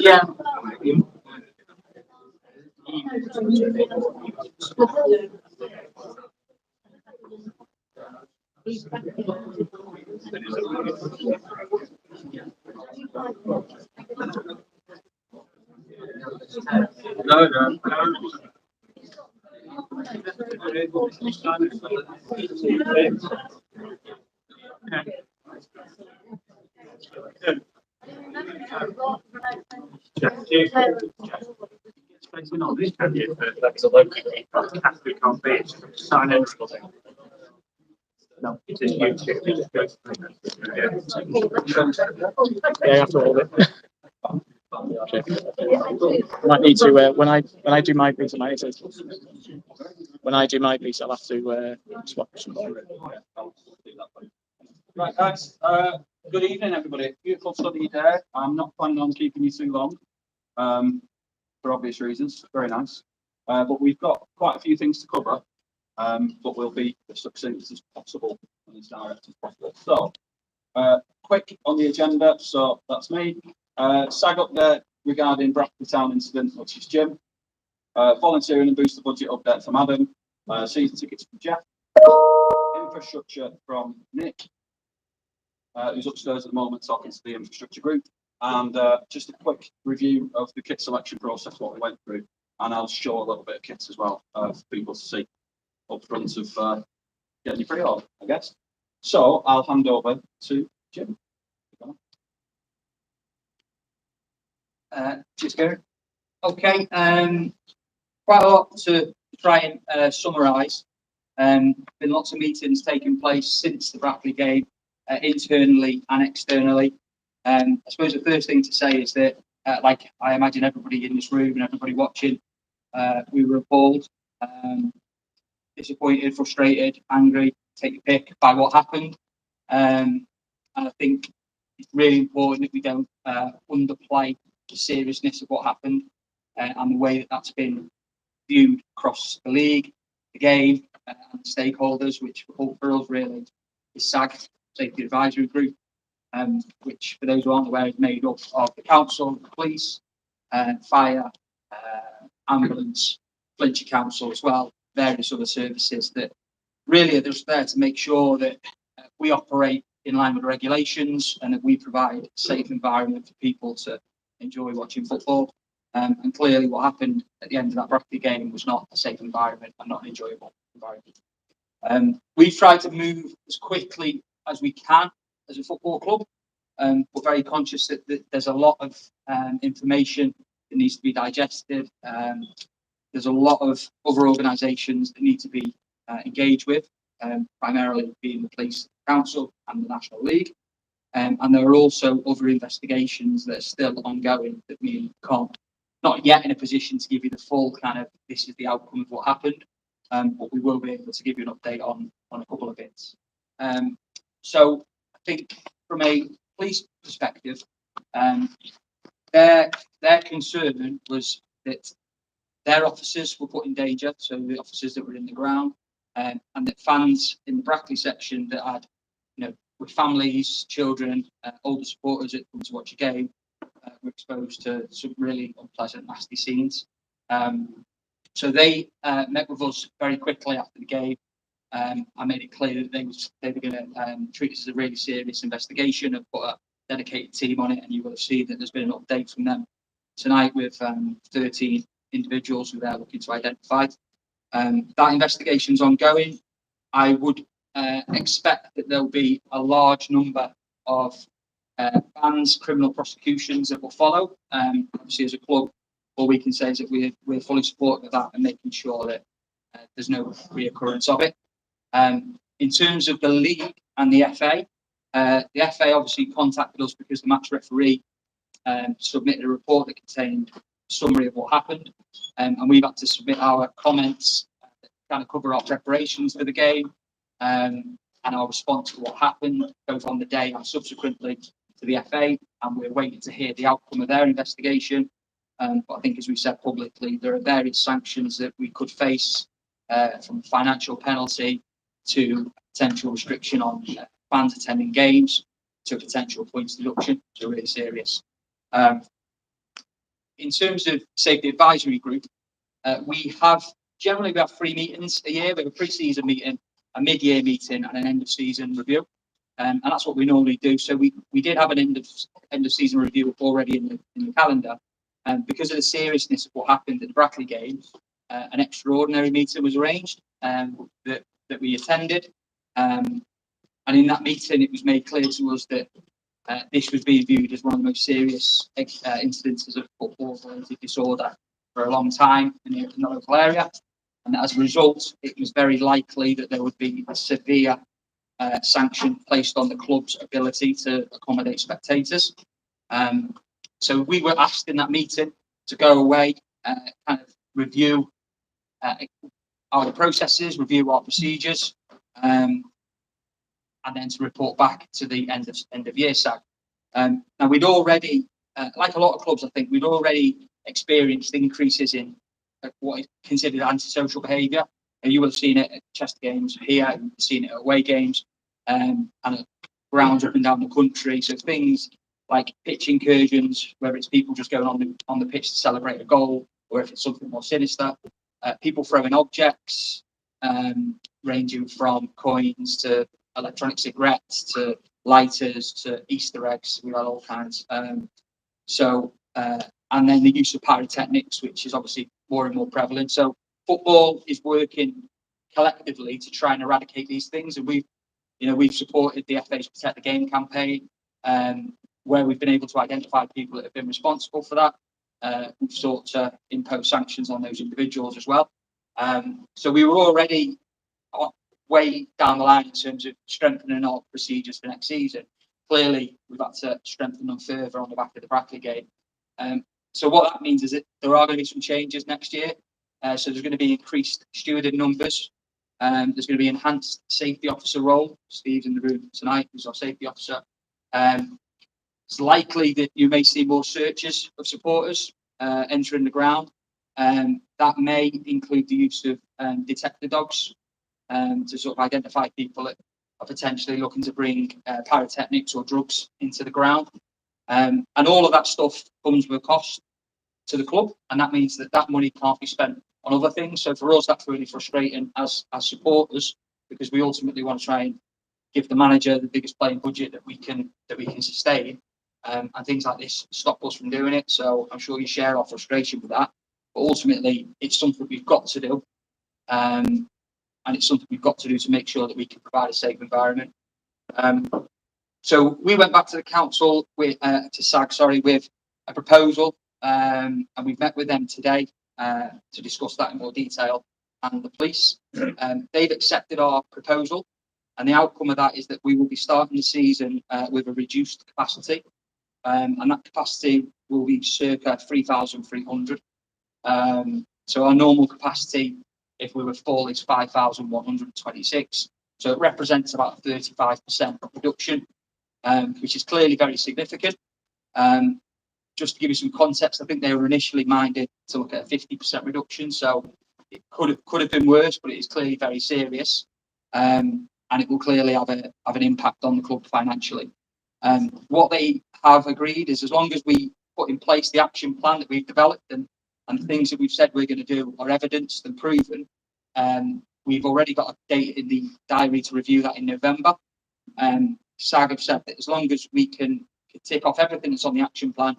Yeah. No, no. No, it is YouTube. Yeah, you have to hold it. Okay. Might need to when I do my piece, when I do my piece, I'll have to swap some. Right, guys. Good evening, everybody. Beautiful sunny day. I'm not planning on keeping you too long, for obvious reasons. Very nice. But we've got quite a few things to cover, but we'll be as succinct as possible and as direct as possible. So, quick on the agenda. So that's me. SAG update regarding Brackley Town incident, which is Jim. Volunteering and booster budget update from Adam. Season tickets from Jeff. Infrastructure from Nick, who's upstairs at the moment talking to the infrastructure group. And just a quick review of the kit selection process, what we went through. And I'll show a little bit of kits as well for people to see up front of getting you pre-order, I guess. So I'll hand over to Jim. Cheers, Gary. Okay, quite a lot to try and summarise. Been lots of meetings taking place since the Brackley game, internally and externally. I suppose the first thing to say is that, like I imagine everybody in this room and everybody watching, we were appalled, disappointed, frustrated, angry, take your pick, by what happened. And I think it's really important that we don't underplay the seriousness of what happened and the way that that's been viewed across the league, the game, and the stakeholders, which for us really is SAG, Safety Advisory Group, which for those who aren't aware is made up of the council, the police, fire, ambulance, Flintshire Council as well, various other services that really are just there to make sure that we operate in line with the regulations and that we provide a safe environment for people to enjoy watching football. And clearly what happened at the end of that Brackley game was not a safe environment and not an enjoyable environment. We've tried to move as quickly as we can as a football club. We're very conscious that there's a lot of information that needs to be digested. There's a lot of other organisations that need to be engaged with, primarily being the police, council and the National League. And there are also other investigations that are still ongoing that we can't, not yet in a position to give you the full kind of, this is the outcome of what happened, but we will be able to give you an update on a couple of bits. So I think from a police perspective, their concern was that their officers were put in danger, so the officers that were in the ground, and that fans in the Brackley section that had, with families, children, older supporters that come to watch a game, were exposed to some really unpleasant, nasty scenes. So they met with us very quickly after the game. I made it clear that they were going to treat this as a really serious investigation and put a dedicated team on it, and you will have seen that there's been an update from them tonight with 13 individuals who they're looking to identify. That investigation's ongoing. I would expect that there'll be a large number of bans, criminal prosecutions that will follow. Obviously, as a club, all we can say is that we're fully supportive of that and making sure that there's no reoccurrence of it. In terms of the league and the FA obviously contacted us because the match referee submitted a report that contained a summary of what happened, and we've had to submit our comments that kind of cover our preparations for the game and our response to what happened, both on the day and subsequently to the FA, and we're waiting to hear the outcome of their investigation. But I think, as we said publicly, there are various sanctions that we could face, from financial penalty to potential restriction on fans attending games. to a potential points deduction, so really serious. In terms of safety advisory group, we have 3 meetings a year. We have a pre-season meeting, a mid-year meeting, and an end-of-season review. And that's what we normally do. So we did have an end of season review already in the calendar. And because of the seriousness of what happened at the Brackley game, an extraordinary meeting was arranged that we attended. And in that meeting, it was made clear to us that this was being viewed as one of the most serious incidences of football-related disorder for a long time in the local area. And as a result, it was very likely that there would be a severe sanction placed on the club's ability to accommodate spectators. So we were asked in that meeting to go away, kind of review our processes, review our procedures, and then to report back to the end of year SAG. Now we'd already, like a lot of clubs, I think we'd already experienced increases in what is considered antisocial behaviour. You will have seen it at Chester games here, you've seen it at away games, and at grounds up and down the country. So things like pitch incursions, whether it's people just going on the pitch to celebrate a goal, or if it's something more sinister, people throwing objects, ranging from coins to electronic cigarettes to lighters to Easter eggs. We had all kinds. And then the use of pyrotechnics, which is obviously more and more prevalent. So football is working collectively to try and eradicate these things, and we've supported the FA's Protect the Game campaign, where we've been able to identify people that have been responsible for that. We've sought to impose sanctions on those individuals as well. So we were already way down the line in terms of strengthening our procedures for next season. Clearly, we've had to strengthen them further on the back of the Brackley game. So what that means is that there are going to be some changes next year. So there's going to be increased stewarded numbers. There's going to be enhanced safety officer role. Steve's in the room tonight, who's our safety officer. It's likely that you may see more searches of supporters entering the ground. That may include the use of detector dogs to sort of identify people that are potentially looking to bring pyrotechnics or drugs into the ground. And all of that stuff comes with a cost to the club, and that means that money can't be spent on other things. So for us, that's really frustrating as supporters, because we ultimately want to try and give the manager the biggest playing budget that we can sustain, and things like this stop us from doing it. So I'm sure you share our frustration with that, but ultimately it's something we've got to do, and it's something we've got to do to make sure that we can provide a safe environment. So we went back to the council with with a proposal, and we've met with them today to discuss that in more detail, and the police. They've accepted our proposal, and the outcome of that is that we will be starting the season with a reduced capacity, and that capacity will be circa 3,300. So our normal capacity, if we were full, is 5,126. So it represents about a 35% reduction, which is clearly very significant. Just to give you some context, I think they were initially minded to look at a 50% reduction, so it could have been worse, but it is clearly very serious, and it will clearly have an impact on the club financially. What they have agreed is, as long as we put in place the action plan that we've developed and the things that we've said we're going to do are evidenced and proven, we've already got a date in the diary to review that in November. SAG have said that as long as we can tick off everything that's on the action plan,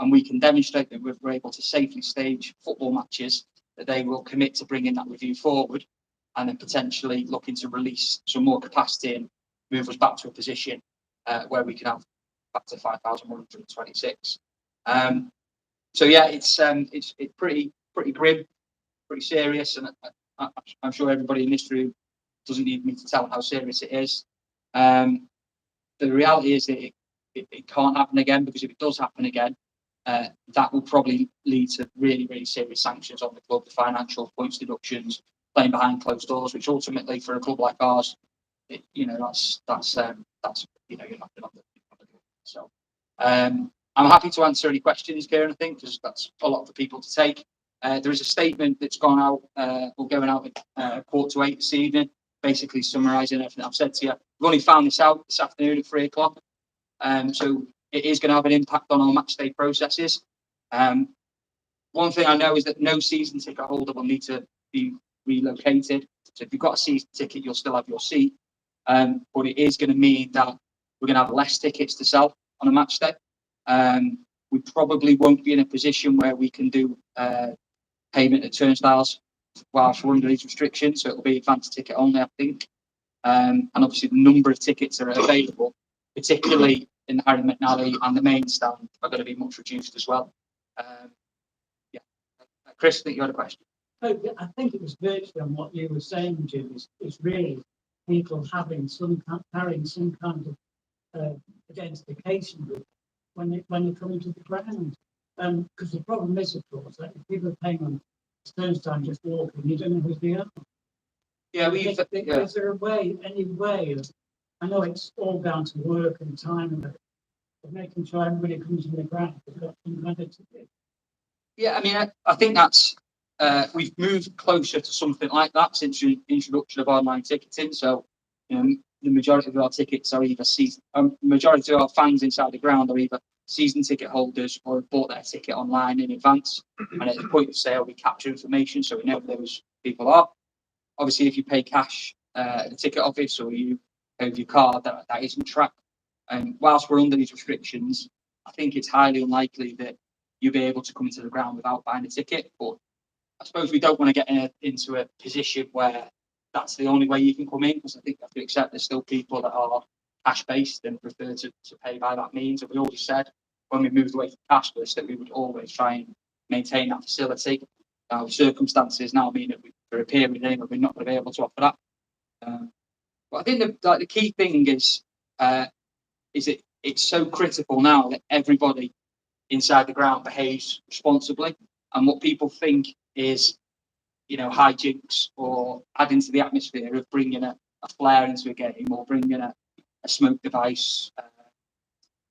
and we can demonstrate that we're able to safely stage football matches, that they will commit to bringing that review forward, and then potentially looking to release some more capacity and move us back to a position where we can have back to 5,126. So yeah, it's pretty grim, pretty serious, and I'm sure everybody in this room doesn't need me to tell how serious it is. The reality is that it can't happen again, because if it does happen again, that will probably lead to really, really serious sanctions on the club, the financial points deductions, playing behind closed doors, which ultimately for a club like ours, that's you're not going to do. So I'm happy to answer any questions, Kieran, I think, because that's a lot for people to take. There is a statement that's gone out, going out at 7:45 this evening, basically summarising everything I've said to you. We've only found this out this afternoon at 3 o'clock. So it is going to have an impact on our match day processes. One thing I know is that no season ticket holder will need to be relocated. So if you've got a season ticket, you'll still have your seat. But it is going to mean that we're going to have less tickets to sell on a match day. We probably won't be in a position where we can do payment at turnstiles whilst we're under these restrictions. So it'll be advanced ticket only, I think. And obviously the number of tickets that are available, particularly in the Harry McNally and the main stand, are going to be much reduced as well. Yeah, Chris, I think you had a question. Oh, yeah, I think it was virtually on what you were saying, Jim. Is really people having carrying some kind of identification with when they come into the ground. Because the problem is, of course, that if people are paying on turnstile just walking, you don't know who's the owner. Yeah, Is there any way of, I know it's all down to work and time, but making sure everybody comes in the ground has got some kind of ticket. Yeah, I mean, I think that's we've moved closer to something like that since the introduction of online ticketing. So, the majority of our tickets are either majority of our fans inside the ground are either season ticket holders or have bought their ticket online in advance. And at the point of sale, we capture information so we know who those people are. Obviously, if you pay cash at the ticket office or you pay with your card, that isn't tracked. And whilst we're under these restrictions, I think it's highly unlikely that you'll be able to come into the ground without buying a ticket. But I suppose we don't want to get into a position where that's the only way you can come in, because I think you have to accept there's still people that are cash based and prefer to pay by that means. And we always said when we moved away from cashless that we would always try and maintain that facility. Circumstances now mean that for a period of time we're not going to be able to offer that. But I think the key thing is it's so critical now that everybody inside the ground behaves responsibly, and what people think is hijinks or adding to the atmosphere of bringing a flare into a game or bringing a smoke device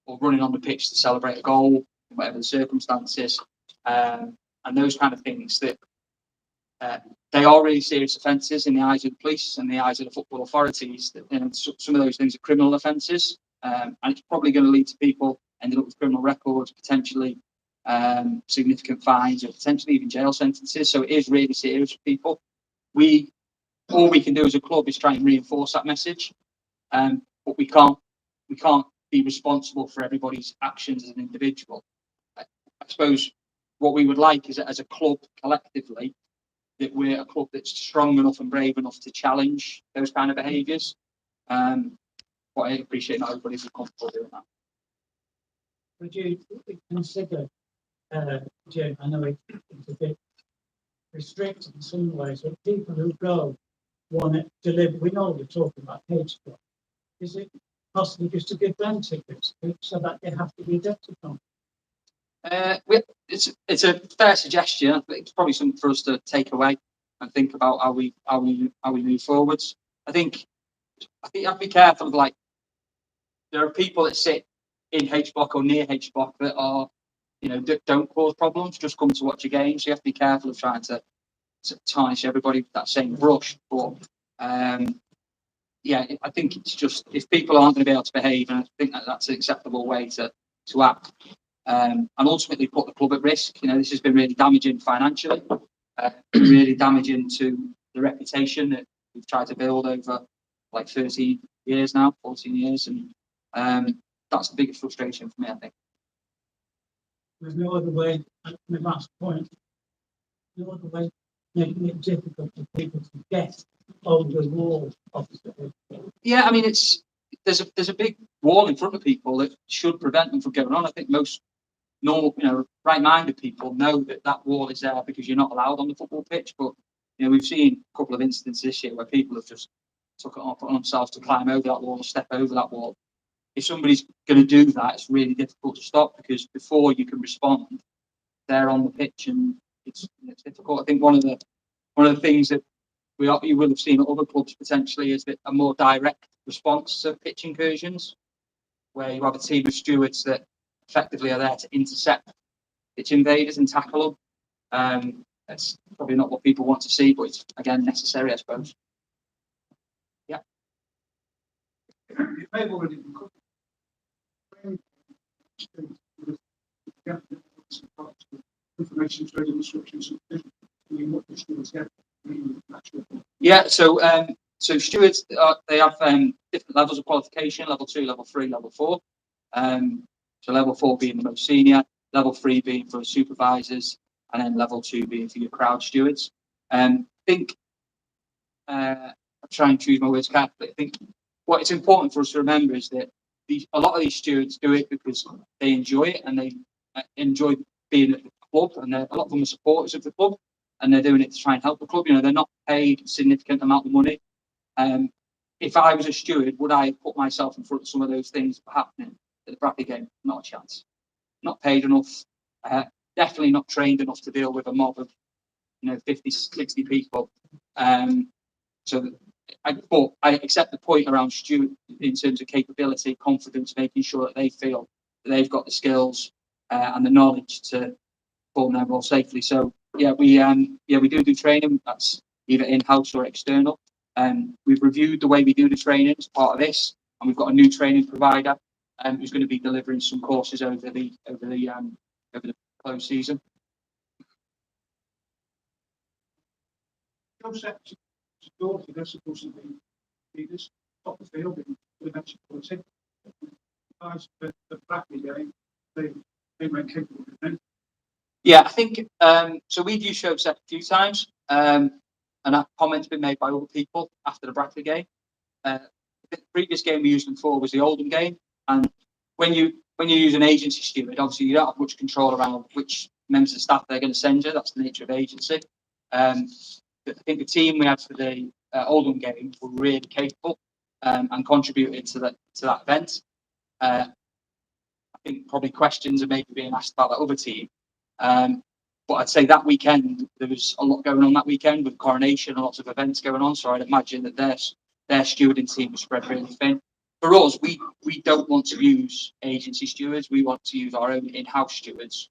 or running on the pitch to celebrate a goal, whatever the circumstances, and those kind of things that they are really serious offences in the eyes of the police and the eyes of the football authorities. Some of those things are criminal offences, and it's probably going to lead to people ending up with criminal records, potentially significant fines, or potentially even jail sentences. So it is really serious for people. All we can do as a club is try and reinforce that message, but we can't be responsible for everybody's actions as an individual. I suppose what we would like is that as a club collectively, that we're a club that's strong enough and brave enough to challenge those kind of behaviours. But I appreciate not everybody's comfortable doing that. Would you consider, Jim, I know it's a bit restricted in some ways, but people who go want to deliver, we know we're talking about HBOC. Is it possible just to give them tickets so that they have to be identified? It's a fair suggestion. It's probably something for us to take away and think about how we move forwards. I think you have to be careful of, like, there are people that sit in HBOC or near HBOC that are, don't cause problems, just come to watch a game. So you have to be careful of trying to tarnish everybody with that same brush. But yeah, I think it's just, if people aren't going to be able to behave, and I think that's an acceptable way to act, and ultimately put the club at risk. This has been really damaging financially, really damaging to the reputation that we've tried to build over like 13 years now, 14 years, and that's the biggest frustration for me, I think. There's no other way, my last point, no other way making it difficult for people to get over the wall, obviously. Yeah, I mean, there's a big wall in front of people that should prevent them from going on. I think most normal, right-minded people know that wall is there because you're not allowed on the football pitch. But we've seen a couple of instances this year where people have just took it on themselves to climb over that wall, step over that wall. If somebody's going to do that, it's really difficult to stop, because before you can respond, they're on the pitch, and it's difficult. I think one of the things that you will have seen at other clubs potentially is that a more direct response to pitch incursions, where you have a team of stewards that effectively are there to intercept pitch invaders and tackle them. That's probably not what people want to see, but it's, again, necessary, I suppose. Yeah. It may have already been covered. Information training instructions. What the students get. Yeah, so stewards, they have different levels of qualification: level 2, level 3, level 4. So level 4 being the most senior, level 3 being for supervisors, and then level 2 being for your crowd stewards. I think I'm trying to choose my words carefully. I think what it's important for us to remember is that a lot of these stewards do it because they enjoy it and they enjoy being at the club, and a lot of them are supporters of the club, and they're doing it to try and help the club. You know, they're not paid a significant amount of money. If I was a steward, would I put myself in front of some of those things happening at the Brackley game? Not a chance. Not paid enough. Definitely not trained enough to deal with a mob of 50, 60 people. But I accept the point around Stuart in terms of capability, confidence, making sure that they feel that they've got the skills and the knowledge to perform their role safely. So we do training. That's either in-house or external. We've reviewed the way we do the training as part of this, and we've got a new training provider who's going to be delivering some courses over the close season. They're supposed to be leaders, top of the field, in actual politics. Guys, the Brackley game, they went capable of it. Yeah, I think so. We've used ShowSet a few times, and that comment's been made by other people after the Brackley game. The previous game we used them for was the Oldham game, and when you use an agency steward, obviously you don't have much control around which members of staff they're going to send you. That's the nature of agency. I think the team we had for the Oldham game were really capable and contributed to that event. I think probably questions are maybe being asked about that other team. But I'd say that weekend there was a lot going on that weekend with coronation and lots of events going on. So I'd imagine that their stewarding team was spread really thin. For us, we don't want to use agency stewards. We want to use our own in-house stewards.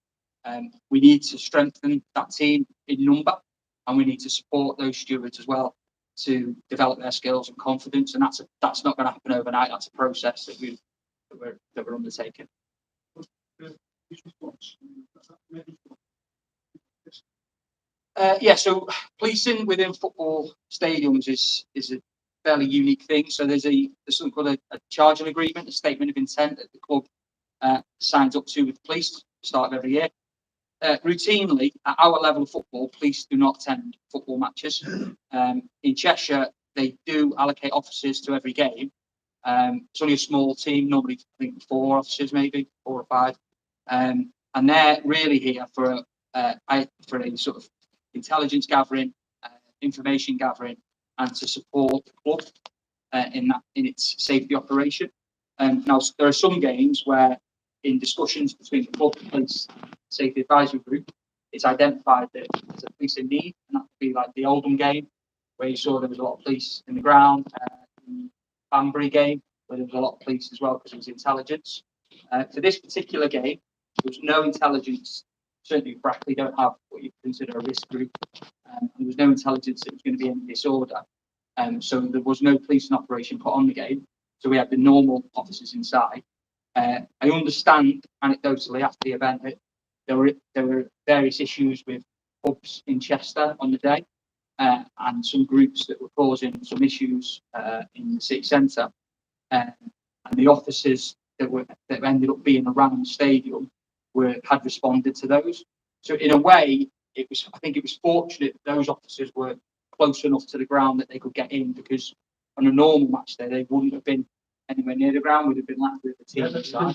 We need to strengthen that team in number, and we need to support those stewards as well to develop their skills and confidence. And that's not going to happen overnight. That's a process that we're undertaking. So policing within football stadiums is a fairly unique thing. So there's something called a charging agreement, a statement of intent that the club signs up to with the police at the start of every year. Routinely, at our level of football, police do not attend football matches. In Cheshire, they do allocate officers to every game. It's only a small team, normally I think 4 officers, maybe 4 or 5, and they're really here for a sort of intelligence gathering, information gathering, and to support the club in its safety operation. Now there are some games where, in discussions between the club and police safety advisory group, it's identified that there's a police in need, and that would be like the Oldham game, where you saw there was a lot of police in the ground, the Banbury game, where there was a lot of police as well because it was intelligence. For this particular game, there was no intelligence. Certainly, Brackley don't have what you consider a risk group. There was no intelligence that it was going to be any disorder. So there was no policing operation put on the game. So we had the normal officers inside. I understand anecdotally after the event that there were various issues with pubs in Chester on the day, and some groups that were causing some issues in the city centre. And the officers that ended up being around the stadium had responded to those. So in a way, I think it was fortunate that those officers were close enough to the ground that they could get in, because on a normal match day they wouldn't have been anywhere near the ground. Would have been left with the team inside.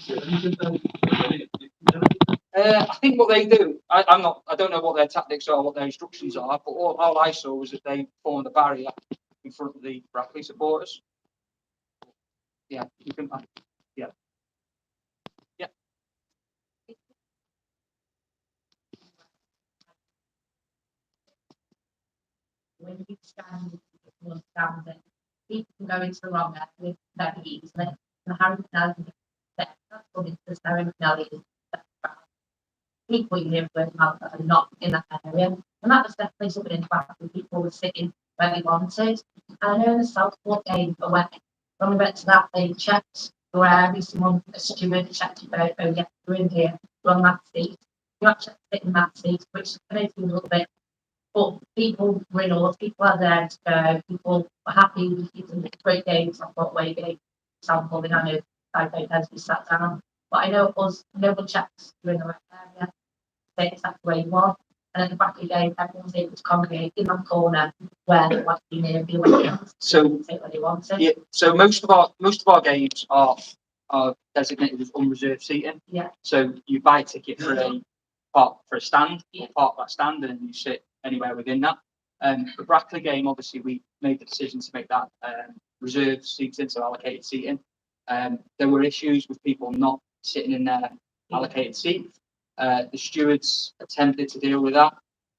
I think what they do, I don't know what their tactics are, what their instructions are, but all I saw was that they formed a barrier in front of the Brackley supporters. Yeah, you can. Yeah. When you stand that people can go into the wrong with that easily. And Harry McNally that's what it's just Harry McNally is people you live with that are not in that area. And that was definitely something in fact where people were sitting where they wanted. And I know in the Southport game away, when we went to that, they checked where every someone, a steward checked your boat, oh yeah, you're in here, you're on that seat. You actually sit in that seat, which makes me a little bit, but people were in order, people are there to go, people were happy with people, great games, I thought away game, example, and I know I don't know, we sat down, but I know us, no one checks you're in the right area, say exactly where you are. And at the back of the game, everyone's able to congregate in that corner where they want to be near and be away. So Take what they want to. yeah, so most of our games are designated as unreserved seating. Yeah. So you buy a ticket for a stand, or part of that stand, and you sit anywhere within that. The Brackley game, obviously, we made the decision to make that reserved seating, so allocated seating. There were issues with people not sitting in their allocated seat. The stewards attempted to deal with that.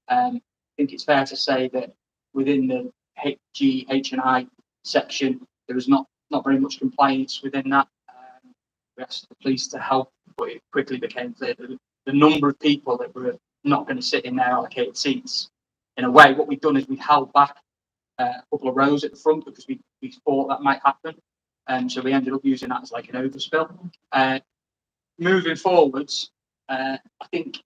I think it's fair to say that within the H&I section, there was not very much compliance within that. We asked the police to help, but it quickly became clear that the number of people that were not going to sit in their allocated seats. In a way, what we've done is we've held back a couple of rows at the front because we thought that might happen. So we ended up using that as like an overspill. Moving forwards, I think,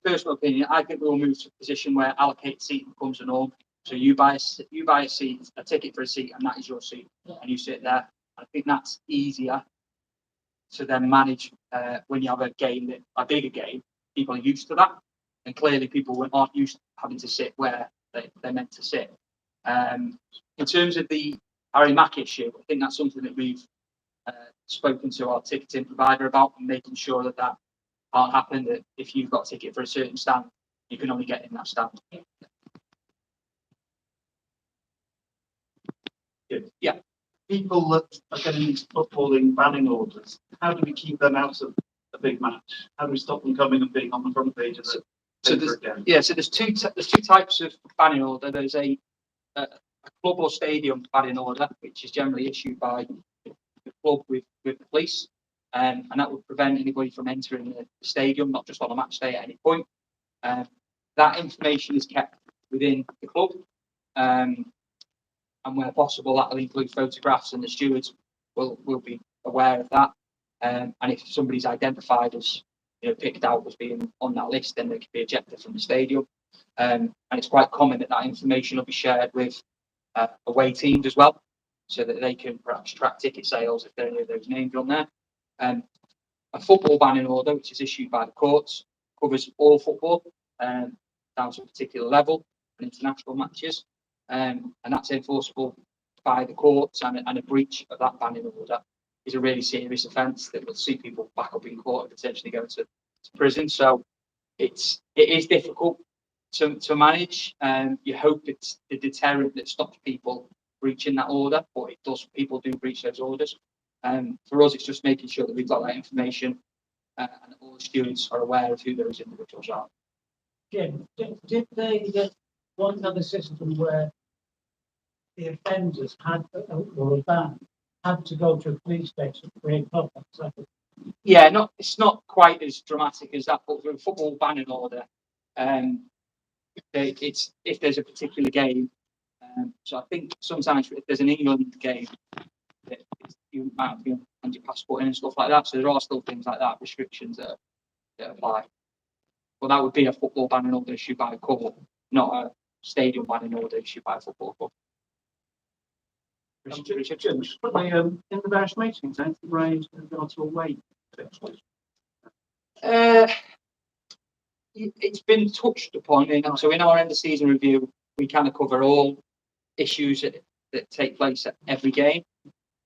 personal opinion, I think we'll move to a position where allocated seating becomes a norm. So you buy a seat, a ticket for a seat, and that is your seat, and you sit there. I think that's easier to then manage when you have a bigger game. People are used to that, and clearly people aren't used to having to sit where they're meant to sit. In terms of the Harry Mack issue, I think that's something that we've spoken to our ticketing provider about, and making sure that can't happen, that if you've got a ticket for a certain stand, you can only get in that stand. Yeah. People that are getting these footballing banning orders, how do we keep them out of a big match? How do we stop them coming and being on the front page of the paper again? So there's two types of banning order. There's a club or stadium banning order, which is generally issued by the club with the police, and that would prevent anybody from entering the stadium, not just on a match day at any point. That information is kept within the club, and where possible, that will include photographs, and the stewards will be aware of that. And if somebody's identified as picked out as being on that list, then they can be ejected from the stadium. And it's quite common that information will be shared with away teams as well, so that they can perhaps track ticket sales if there are any of those names on there. A football banning order, which is issued by the courts, covers all football down to a particular level and international matches. And that's enforceable by the courts, and a breach of that banning order is a really serious offence that will see people back up in court and potentially go to prison. So it is difficult to manage. You hope it's the deterrent that stops people breaching that order, but people do breach those orders. For us, it's just making sure that we've got that information and that all the students are aware of who those individuals are. Jim, did they get one other system where the offenders or a ban had to go to a police station for a pop? Yeah, it's not quite as dramatic as that, but for a football banning order, it's if there's a particular game. So I think sometimes if there's an England game, you might have to hand your passport in and stuff like that. So there are still things like that, restrictions that apply. But that would be a football banning order issued by a court, not a stadium banning order issued by a football club. Jim, just quickly, in the various meetings, anything raised in regard to away fixtures? It's been touched upon. So in our end of season review, we kind of cover all issues that take place at every game.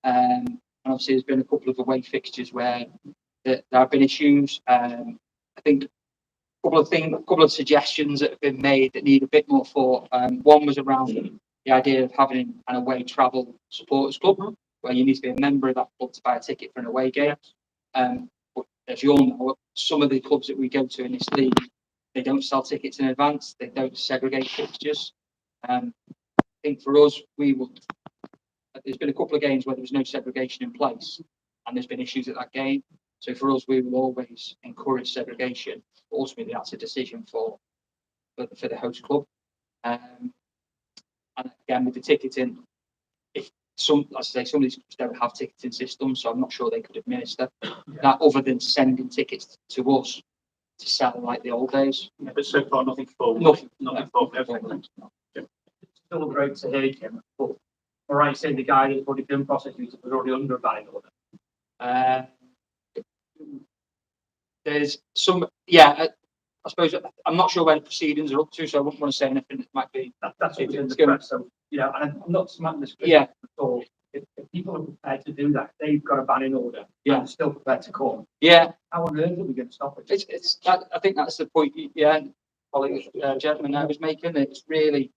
And obviously, there's been a couple of away fixtures where there have been issues. I think a couple of suggestions that have been made that need a bit more thought. One was around the idea of having an away travel supporters club, where you need to be a member of that club to buy a ticket for an away game. But as you all know, some of the clubs that we go to in this league, they don't sell tickets in advance. They don't segregate fixtures. I think for us, there's been a couple of games where there was no segregation in place, and there's been issues at that game. So for us, we will always encourage segregation. But ultimately, that's a decision for the host club. And again, with the ticketing, if some, as I say, some of these clubs don't have ticketing systems, so I'm not sure they could administer that other than sending tickets to us to sell like the old days. Yeah, but so far nothing full. Nothing. Full. Everything. Still great to hear, Jim, but all right, saying the guy that's already been prosecuted was already under a banning order. Uh, there's some, yeah. I suppose I'm not sure where the proceedings are up to, so I wouldn't want to say anything that might be. That's what in the It's press. So, you know, and I'm not smacking this Yeah. at all. If people are prepared to do that, they've got a banning order. Yeah. And still prepared to come. Yeah, How on earth are we going to stop it? it's I think that's the point. Yeah, gentleman I was making. It's really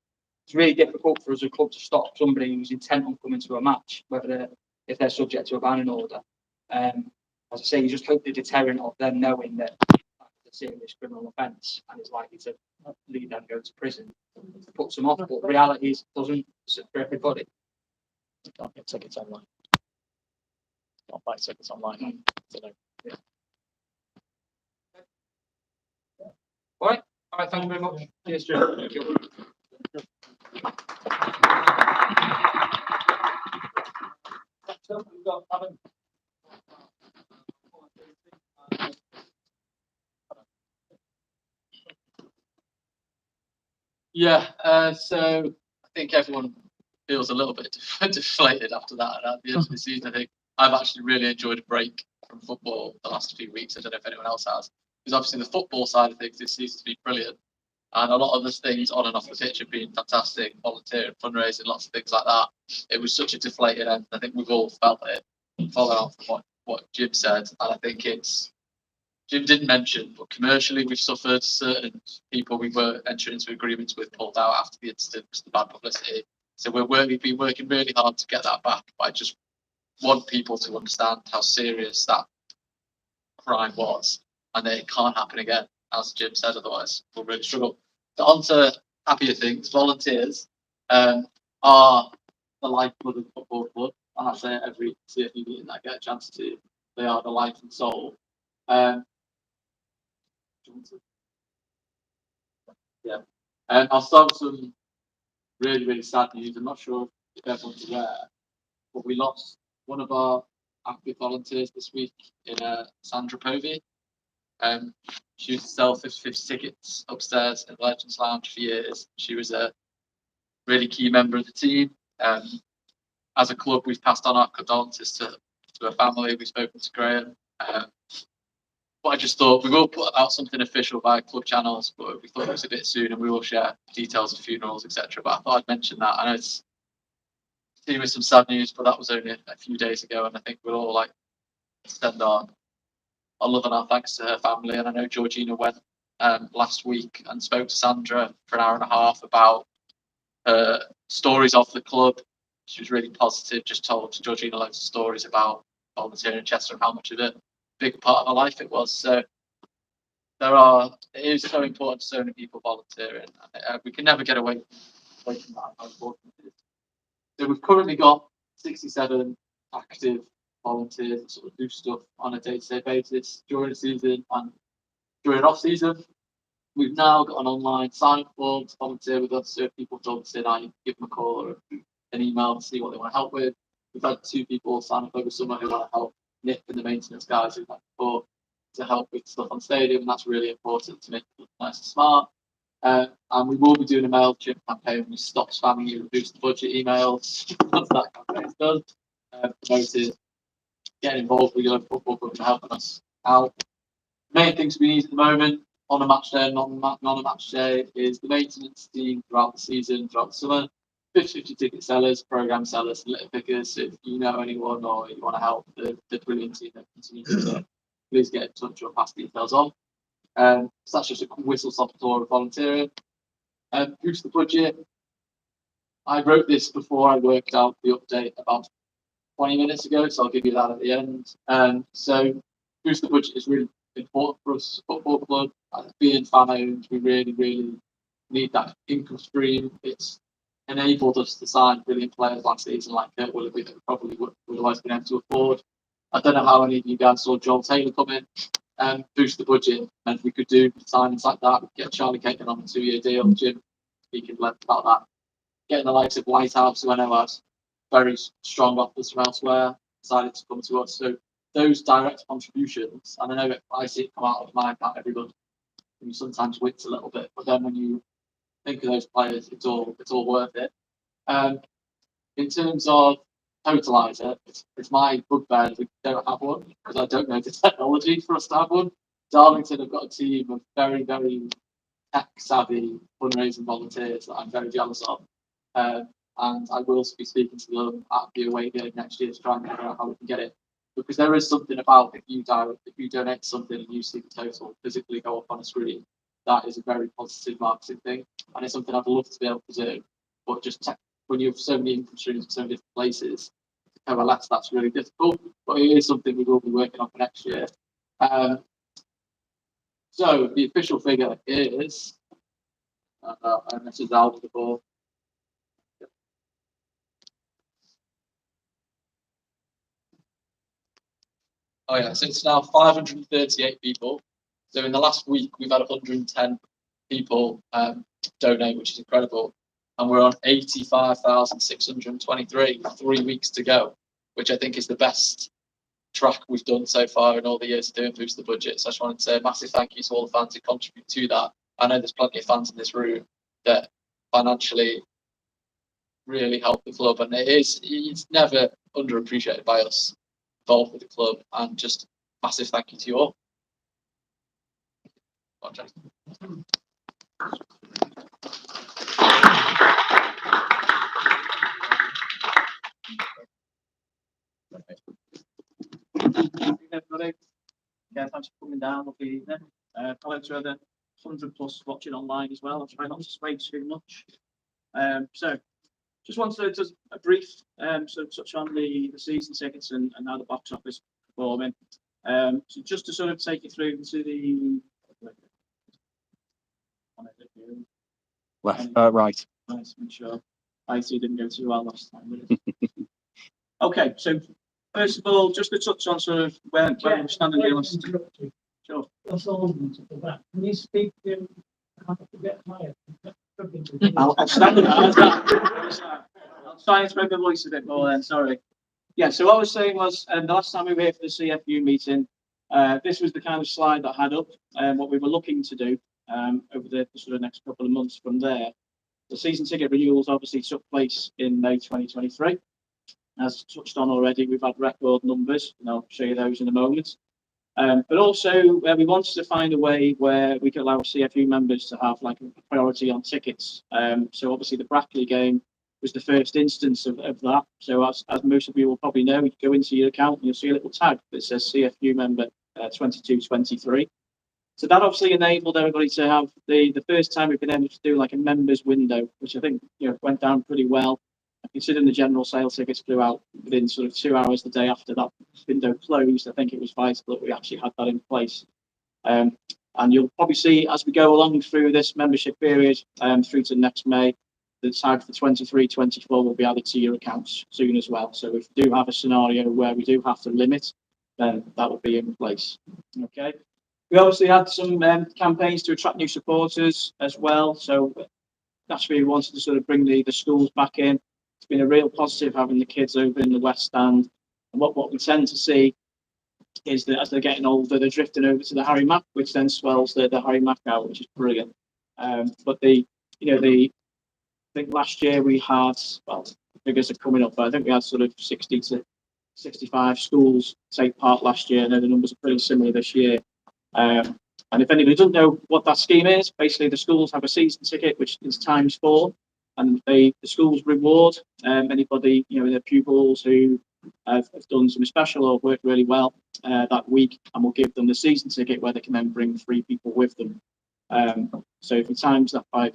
difficult for us as a club to stop somebody who's intent on coming to a match, whether if they're subject to a banning order. As I say, you just hope the deterrent of them knowing that it's a serious criminal offence and is likely to lead them to go to prison puts them off. But the reality is, it doesn't for everybody. You can't get tickets online. Can't buy tickets online. So no. All right, thank you very much. Cheers, Jim. Thank you. So we've got Alan. Yeah, so I think everyone feels a little bit deflated after that. And at the end of the season, I think I've actually really enjoyed a break from football the last few weeks. I don't know if anyone else has, because obviously the football side of things this season to be brilliant, and a lot of the things on and off the pitch have been fantastic, volunteering, fundraising, lots of things like that. It was such a deflated end. I think we've all felt it, following on from what Jim said, and I think Jim didn't mention, but commercially we've suffered. Certain people we were entering into agreements with pulled out after the incident because of the bad publicity. So we've been working really hard to get that back. But I just want people to understand how serious that crime was, and that it can't happen again. As Jim said, otherwise we'll really struggle. So on to happier things. Volunteers are the lifeblood of the football club, and I say it every CFE meeting that I get a chance to. They are the life and soul. Yeah, I'll start with some really sad news. I'm not sure if everyone's aware, but we lost one of our active volunteers this week in Sandra Povey. She used to sell 50/50 tickets upstairs in the Legends Lounge for years. She was a really key member of the team. As a club, we've passed on our condolences to her family. We've spoken to Graham. But I just thought we will put out something official via club channels, but we thought it was a bit soon, and we will share details of funerals, etc. But I thought I'd mention that. I know it's with some sad news, but that was only a few days ago, and I think we'll all send our love and our thanks to her family. And I know Georgina went last week and spoke to Sandra for an hour and a half about her stories off the club. She was really positive, just told Georgina loads of stories about volunteering in Chester and how much of a big part of her life it was. So it is so important to so many people volunteering. We can never get away from that, how important it is. So we've currently got 67 active volunteers that sort of do stuff on a day-to-day basis during the season and during off-season. We've now got an online sign-up form to volunteer with us. So if people volunteer now, you can give them a call or an email to see what they want to help with. We've had 2 people sign up over summer who want to help Nick and the maintenance guys who've had before to help with stuff on stadium, and that's really important to make it look nice and smart. And we will be doing a MailChimp campaign. We stop spamming you, reduce the budget emails. Once that campaign's done, promoted, getting involved with your local football club and helping us out. The main things we need at the moment on a match day and non a match day is the maintenance team throughout the season, throughout the summer. 50/50 ticket sellers, program sellers, litter pickers. So if you know anyone or you want to help the brilliant team that continues to please get in touch or pass details on. So that's just a whistle stop tour of volunteering. Boost the budget. I wrote this before I worked out the update about 20 minutes ago, so I'll give you that at the end. So boost the budget is really important for us as a football club. Being fan owned, we really need that income stream. It's enabled us to sign brilliant players last season like Kurt Willoughby that we probably would otherwise been able to afford. I don't know how many of you guys saw Joel Taylor come in and boost the budget, and we could do signings like that. We could get Charlie Caton on a 2-year deal. Jim speaking length about that. Getting the likes of Whitehouse, who I know has very strong offers from elsewhere decided to come to us. So those direct contributions, and I know I see it come out of my account every month, and you sometimes wince a little bit, but then when you think of those players, it's all worth it. In terms of totalizer, it's my bugbear that we don't have one because I don't know the technology for us to have one. Darlington have got a team of very, very tech savvy fundraising volunteers that I'm very jealous of. And I will be speaking to them at the away game next year to try and figure out how we can get it. Because there is something about if you donate something and you see the total physically go up on a screen, that is a very positive marketing thing. And it's something I'd love to be able to do. But just when you have so many income streams in so many different places, to coalesce, that's really difficult. But it is something we will be working on for next year. So the official figure is, and this is out of the ball. Oh yeah, so it's now 538 people. So in the last week, we've had 110 people donate, which is incredible. And we're on 85,623, 3 weeks to go, which I think is the best track we've done so far in all the years of doing Boost the Budget. So I just wanted to say a massive thank you to all the fans who contribute to that. I know there's plenty of fans in this room that financially really help the club, and it's never underappreciated by us involved with the club, and just massive thank you to you all. Everybody, yeah, thanks for coming down. Lovely evening. Hello to the 100+ watching online as well. I'll try not to sway too much. So just wanted to a brief sort of touch on the season tickets and how the box office is performing. So just to sort of take you through to the Left, right. Nice, make sure IT didn't go too well last time. Okay, so first of all, just to touch on sort of where we're standing in the list. Sure. That's all I'm going to go back. Can you speak to how to get higher? I'll stand with that. I'll try and spread my voice a bit more then, sorry. Yeah, so what I was saying was, the last time we were here for the CFU meeting, this was the kind of slide that I had up, what we were looking to do over the sort of next couple of months from there. The season ticket renewals obviously took place in May 2023. As touched on already, we've had record numbers, and I'll show you those in a moment. But also, we wanted to find a way where we could allow CFU members to have like a priority on tickets. So obviously the Brackley game was the first instance of that. So as most of you will probably know, you go into your account and you'll see a little tag that says CFU member 2223. So that obviously enabled everybody to have the first time we've been able to do like a members window, which I think went down pretty well. Considering the general sale tickets flew out within sort of 2 hours the day after that window closed, I think it was vital that we actually had that in place. And you'll probably see as we go along through this membership period through to next May, the tag for 23-24 will be added to your accounts soon as well. So if you do have a scenario where we do have to limit, then that will be in place. Okay. We obviously had some campaigns to attract new supporters as well. So naturally we wanted to sort of bring the schools back in. It's been a real positive having the kids over in the West Stand. And what we tend to see is that as they're getting older, they're drifting over to the Harry Mack, which then swells the Harry Mack out, which is brilliant. But I think last year we had, well, the figures are coming up, but I think we had sort of 60 to 65 schools take part last year. And the numbers are pretty similar this year. And if anybody doesn't know what that scheme is, basically the schools have a season ticket, which is ×4. And the schools reward anybody, their pupils who have done something special or worked really well that week, and we'll give them the season ticket where they can then bring 3 people with them. So if you times that by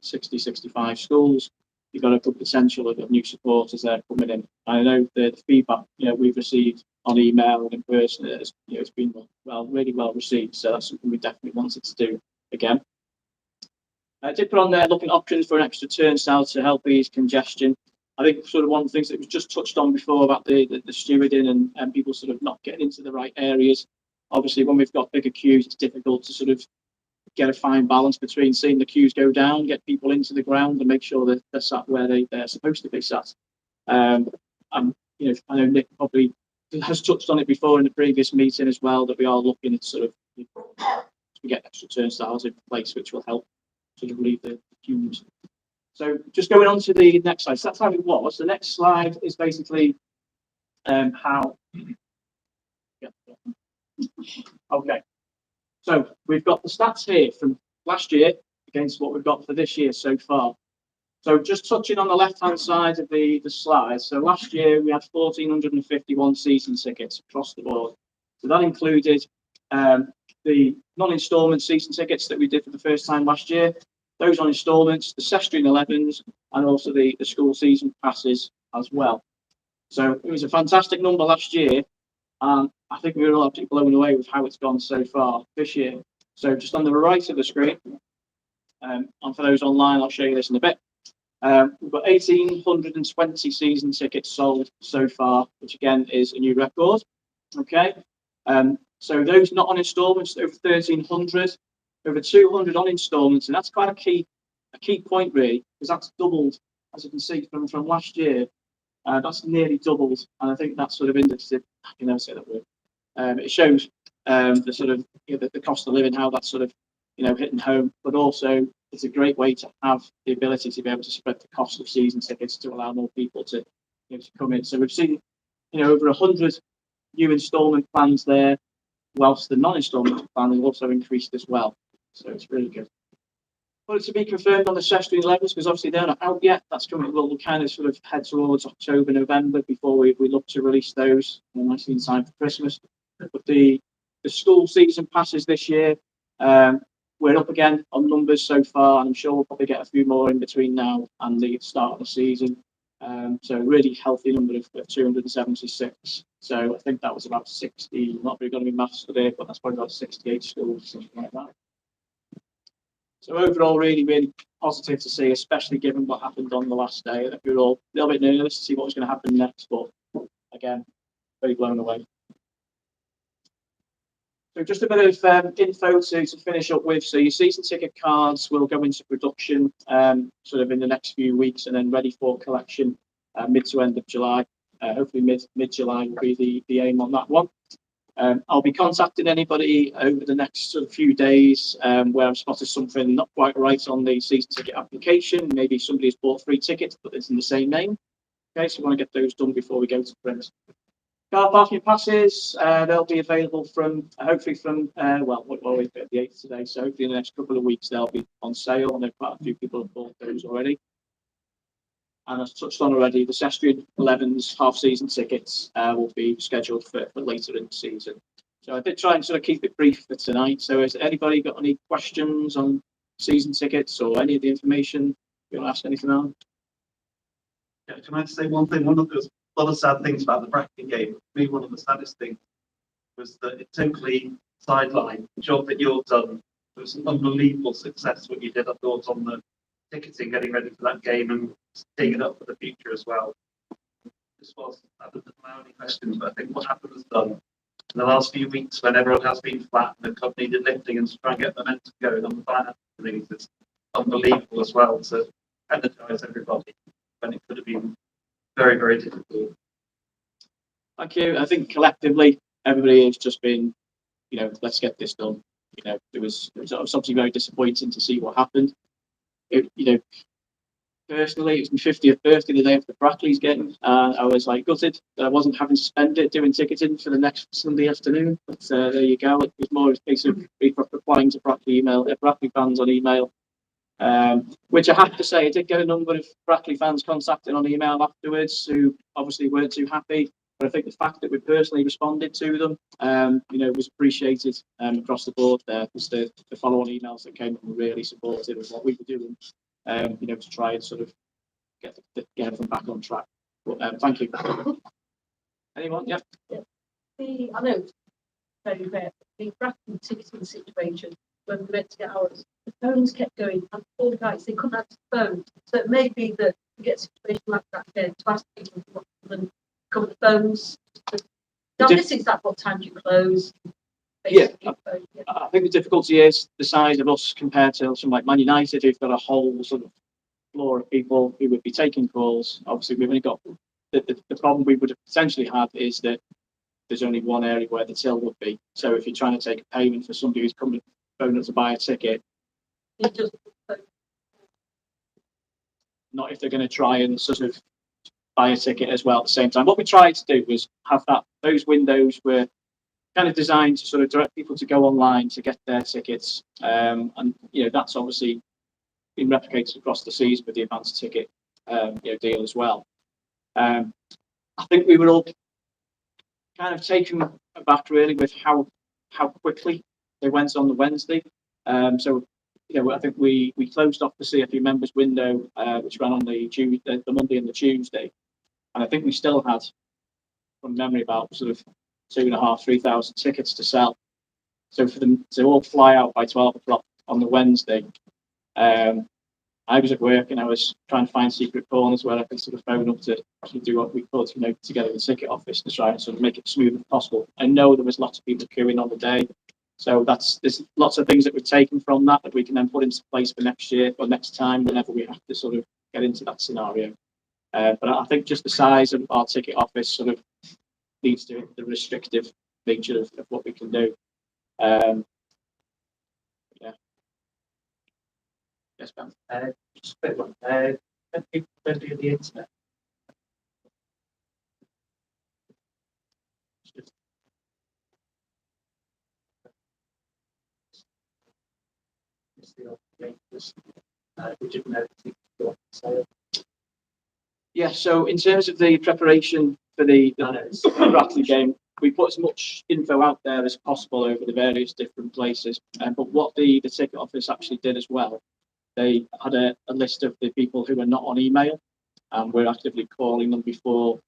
60, 65 schools, you've got a good potential of new supporters there coming in. I know the feedback we've received on email and in person it's been really well received. So that's something we definitely wanted to do again. I did put on there looking at options for an extra turnstile to help ease congestion. I think sort of one of the things that was just touched on before about the stewarding and people sort of not getting into the right areas. Obviously, when we've got bigger queues, it's difficult to sort of get a fine balance between seeing the queues go down, get people into the ground and make sure that they're sat where they're supposed to be sat. And I know Nick probably has touched on it before in the previous meeting as well, that we are looking at sort of we get extra turnstiles in place, which will help sort of relieve the fumes. So just going on to the next slide. So that's how it was. The next slide is basically how. Yeah. Okay. So we've got the stats here from last year against what we've got for this year so far. So just touching on the left-hand side of the slide. So last year we had 1,451 season tickets across the board. So that included the non-instalment season tickets that we did for the first time last year. Those on instalments, the Sestrian 11s, and also the school season passes as well. So it was a fantastic number last year, and I think we were all absolutely blown away with how it's gone so far this year. So just on the right of the screen, and for those online, I'll show you this in a bit. We've got 1,820 season tickets sold so far, which again is a new record. Okay, so those not on instalments, over 1,300, over 200 on instalments, and that's quite a key point really, because that's doubled, as you can see from last year. That's nearly doubled, and I think that's sort of indicative. I can never say that word. It shows the sort of the cost of living, how that's sort of hitting home, but also it's a great way to have the ability to be able to spread the cost of season tickets to allow more people to to come in. So we've seen over 100 new instalment plans there, whilst the non-instalment plan has also increased as well. So it's really good. But to be confirmed on the Sestrian 11s, because obviously they're not out yet. That's coming. We'll kind of sort of head towards October, November before we look to release those nicely in time for Christmas. But the school season passes this year. We're up again on numbers so far, and I'm sure we'll probably get a few more in between now and the start of the season. So a really healthy number of 276. So I think that was about 60. Not really going to be maths today, but that's probably about 68 schools, something like that. So overall, really, really positive to see, especially given what happened on the last day. We were all a little bit nervous to see what was going to happen next, but again, very blown away. So just a bit of info to finish up with. So your season ticket cards will go into production sort of in the next few weeks, and then ready for collection mid to end of July. Hopefully mid-July will be the aim on that one. I'll be contacting anybody over the next sort of few days where I've spotted something not quite right on the season ticket application. Maybe somebody has bought 3 tickets, but it's in the same name. Okay, so we want to get those done before we go to print. Car parking passes, they'll be available from, hopefully from, well, we're at the 8th today, so hopefully in the next couple of weeks they'll be on sale. I know quite a few people have bought those already. And as touched on already, the Sestrian 11s half-season tickets will be scheduled for later in the season. So I did try and sort of keep it brief for tonight. So has anybody got any questions on season tickets or any of the information you want to ask anything on? Yeah, can I say one thing? One of the lot of sad things about the bracket game. For me, one of the saddest things was that it totally sidelined the job that you've done. It was an unbelievable success what you did, I thought, on the ticketing, getting ready for that game and teeing it up for the future as well. This was my only question, but I think what happened was done. In the last few weeks, when everyone has been flat and the club needed lifting and to try and get momentum going on the finance things, it's unbelievable as well to energise everybody when it could have been very, very difficult. Thank you. I think collectively, everybody has just been, let's get this done. It was obviously very disappointing to see what happened. Personally, it was my 50th birthday the day after Brackley's game. I was like gutted that I wasn't having to spend it doing ticketing for the next Sunday afternoon. But there you go. It was more a case of replying to Brackley fans on email. Which I have to say, I did get a number of Brackley fans contacting on email afterwards who obviously weren't too happy. But I think the fact that we personally responded to them, was appreciated across the board there. Because the follow-on emails that came were really supportive of what we were doing, to try and sort of get everything back on track. But thank you. Anyone? Yeah. I know it's very rare. The Brackley ticketing situation, when we went to get ours, the phones kept going, and all the guys, they couldn't answer the phone. So it may be that we get a situation like that again, to ask people to cover the phones. Now, this is that what time do you close? Yeah, I think the difficulty is the size of us compared to something like Man United, who've got a whole sort of floor of people who would be taking calls. Obviously, we've only got the problem we would have potentially had is that there's only one area where the till would be. So if you're trying to take a payment for somebody who's coming phone up to buy a ticket, You just, not if they're going to try and sort of buy a ticket as well at the same time. What we tried to do was have those windows were kind of designed to sort of direct people to go online to get their tickets. And that's obviously been replicated across the season with the advanced ticket deal as well. I think we were all kind of taken aback really with how quickly they went on the Wednesday. So I think we closed off the CFU members window, which ran on the Monday and the Tuesday, and I think we still had, from memory, about sort of 2,500-3,000 tickets to sell. So for them to all fly out by 12 o'clock on the Wednesday, I was at work and I was trying to find secret corners where I could sort of phone up to do what we could, together with the ticket office to try and sort of make it as smooth as possible. I know there was lots of people queuing on the day, so there's lots of things that we've taken from that we can then put into place for next year or next time whenever we have to sort of get into that scenario. But I think just the size of our ticket office sort of leads to the restrictive nature of what we can do. Yeah. Yes, Ben. Just a quick one. When people don't do the internet. We didn't know if go on sale. Yeah, so in terms of the preparation for the Brackley game, we put as much info out there as possible over the various different places. But what the ticket office actually did as well, they had a list of the people who were not on email, and we're actively calling them before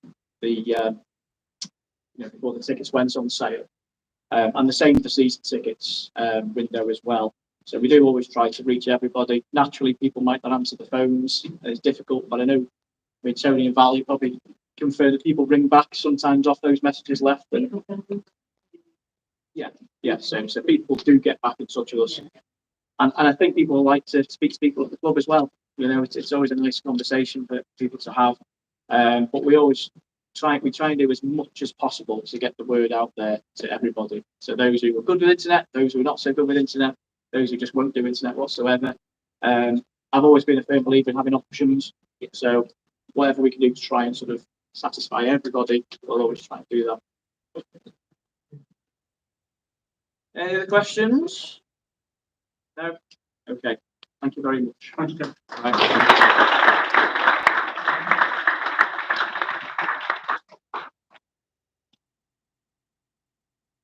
the before the tickets went on sale. And the same for season tickets window as well. So we do always try to reach everybody. Naturally, people might not answer the phones. It's difficult, but I know Tony and Val, you probably confirm that people ring back sometimes off those messages left. And so people do get back in touch with us. And I think people like to speak to people at the club as well. It's always a nice conversation for people to have. But we always try and do as much as possible to get the word out there to everybody. So those who are good with internet, those who are not so good with internet, those who just won't do internet whatsoever. I've always been a firm believer in having options. So whatever we can do to try and sort of satisfy everybody, we'll always try and do that. Any other questions? No? Okay. Thank you very much. Thank you.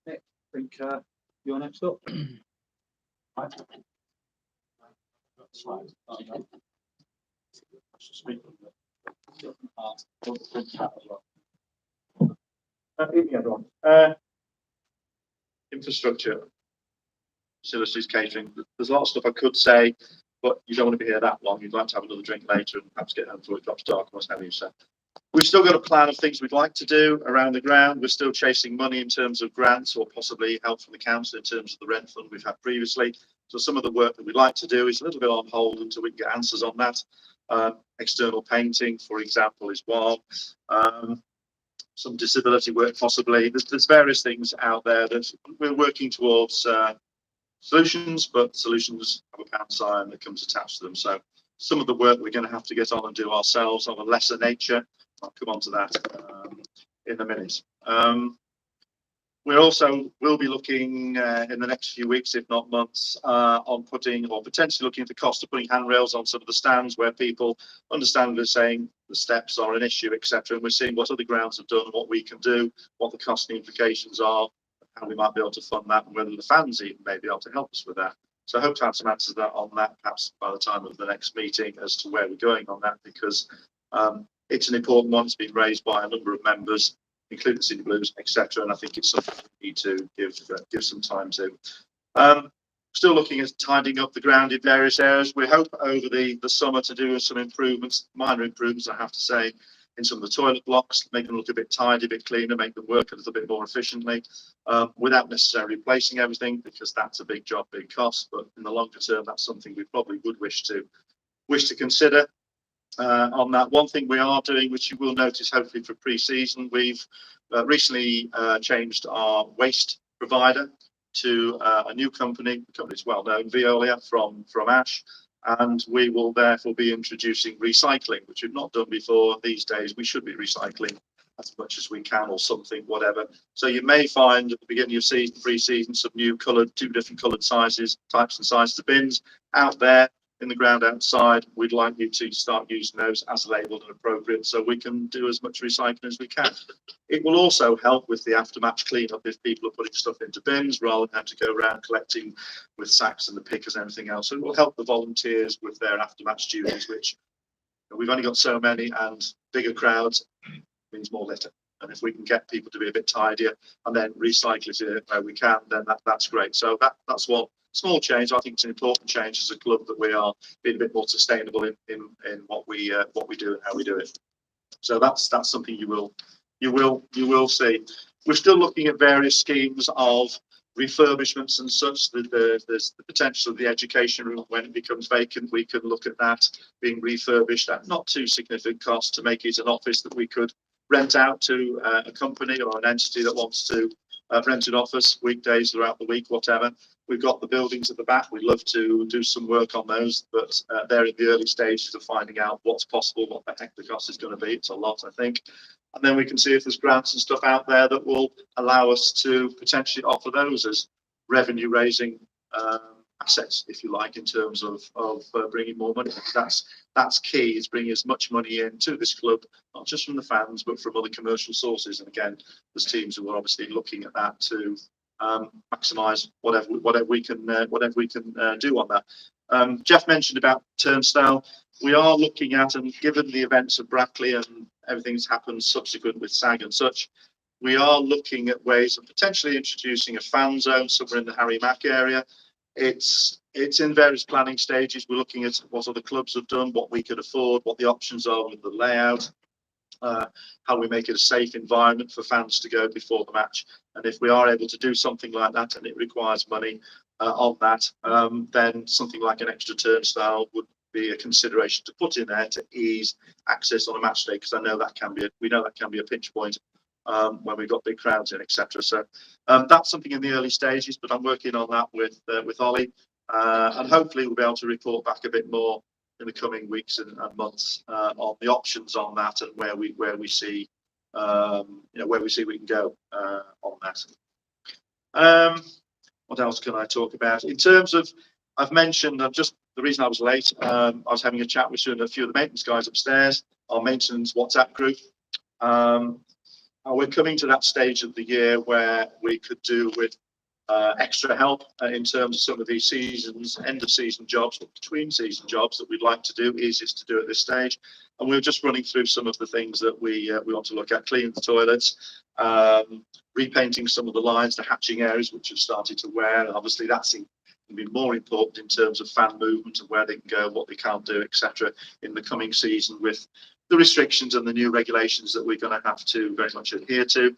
Nick, I think you're next up. Evening, everyone. Infrastructure, facilities, catering. There's a lot of stuff I could say, but you don't want to be here that long. You'd like to have another drink later and perhaps get home before it drops dark and what have you. So we've still got a plan of things we'd like to do around the ground. We're still chasing money in terms of grants or possibly help from the council in terms of the rent fund we've had previously. So some of the work that we'd like to do is a little bit on hold until we can get answers on that. External painting, for example, is one. Some disability work possibly. There's various things out there that we're working towards solutions, but solutions have a pound sign that comes attached to them. So some of the work we're going to have to get on and do ourselves of a lesser nature. I'll come on to that in a minute. We also will be looking in the next few weeks, if not months, on putting or potentially looking at the cost of putting handrails on some of the stands where people understandably saying the steps are an issue, etc. And we're seeing what other grounds have done, what we can do, what the cost and implications are, how we might be able to fund that, and whether the fans even may be able to help us with that. So I hope to have some answers on that perhaps by the time of the next meeting as to where we're going on that, because it's an important one. It's been raised by a number of members, including the City Blues, etc. And I think it's something we need to give some time to. Still looking at tidying up the ground in various areas. We hope over the summer to do some improvements, minor improvements, I have to say, in some of the toilet blocks, make them look a bit tidy, a bit cleaner, make them work a little bit more efficiently, without necessarily replacing everything, because that's a big job, big cost. But in the longer term, that's something we probably would wish to consider. on that. One thing we are doing, which you will notice hopefully for pre-season, we've recently changed our waste provider to a new company. The company's well known, Veolia from Ash, and we will therefore be introducing recycling, which we've not done before. These days we should be recycling as much as we can, or something, whatever. So you may find at the beginning of season, pre-season, some new coloured, 2 different coloured sizes, types and sizes of bins out there in the ground outside. We'd like you to start using those as labelled and appropriate, so we can do as much recycling as we can. It will also help with the after-match clean-up if people are putting stuff into bins rather than have to go around collecting with sacks and the pickers and everything else. So it will help the volunteers with their after-match duties, which we've only got so many, and bigger crowds means more litter. And if we can get people to be a bit tidier and then recycle it where we can, then that's great. So that's one small change. I think it's an important change as a club, that we are being a bit more sustainable in what we do and how we do it. So that's something you will see. We're still looking at various schemes of refurbishments and such. There's the potential of the education room, when it becomes vacant, we can look at that being refurbished at not too significant cost to make it an office that we could rent out to a company or an entity that wants to rent it off us weekdays throughout the week, whatever. We've got the buildings at the back. We'd love to do some work on those, but they're in the early stages of finding out what's possible, what the heck the cost is going to be. It's a lot, I think. And then we can see if there's grants and stuff out there that will allow us to potentially offer those as revenue raising assets, if you like, in terms of bringing more money. That's key, is bringing as much money into this club, not just from the fans, but from other commercial sources. And again, there's teams who are obviously looking at that to maximise whatever we can do on that. Jeff mentioned about Turnstile. We are looking at, and given the events of Brackley and everything that's happened subsequent with SAG and such, we are looking at ways of potentially introducing a fan zone somewhere in the Harry Mack area. It's in various planning stages. We're looking at what other clubs have done, what we could afford, what the options are with the layout, how we make it a safe environment for fans to go before the match. And if we are able to do something like that, and it requires money on that, then something like an extra turnstile would be a consideration to put in there to ease access on a match day, because I know that can be a pinch point when we've got big crowds in, etc. So that's something in the early stages, but I'm working on that with Ollie, and hopefully we'll be able to report back a bit more in the coming weeks and months on the options on that, and where we see we can go on that. What else can I talk about in terms of? I've mentioned the reason I was late. I was having a chat with a few of the maintenance guys upstairs, our maintenance WhatsApp group. We're coming to that stage of the year where we could do with extra help in terms of some of these end of season jobs, or between season jobs that we'd like to do, easiest to do at this stage. And we're just running through some of the things that we want to look at: cleaning the toilets, repainting some of the lines, the hatching areas which have started to wear. And obviously that's going to be more important in terms of fan movement and where they can go, what they can't do, etc. in the coming season, with the restrictions and the new regulations that we're going to have to very much adhere to.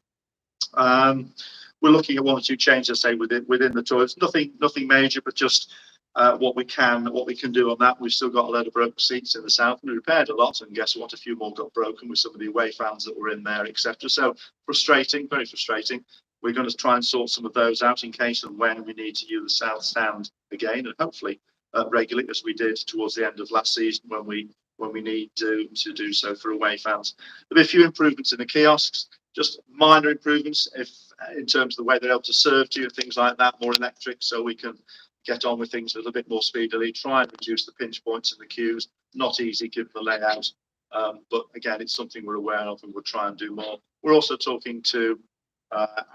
We're looking at 1 or 2 changes, say within the toilets. Nothing major, but just what we can do on that. We've still got a load of broken seats in the south, and we repaired a lot. And guess what? A few more got broken with some of the away fans that were in there, etc. So frustrating, very frustrating. We're going to try and sort some of those out in case and when we need to use the south stand again, and hopefully regularly, as we did towards the end of last season when we need to do so for away fans. There'll be a few improvements in the kiosks, just minor improvements in terms of the way they're able to serve to you and things like that, more electric, so we can get on with things a little bit more speedily, try and reduce the pinch points in the queues. Not easy given the layout, but again, it's something we're aware of and we'll try and do more. We're also talking to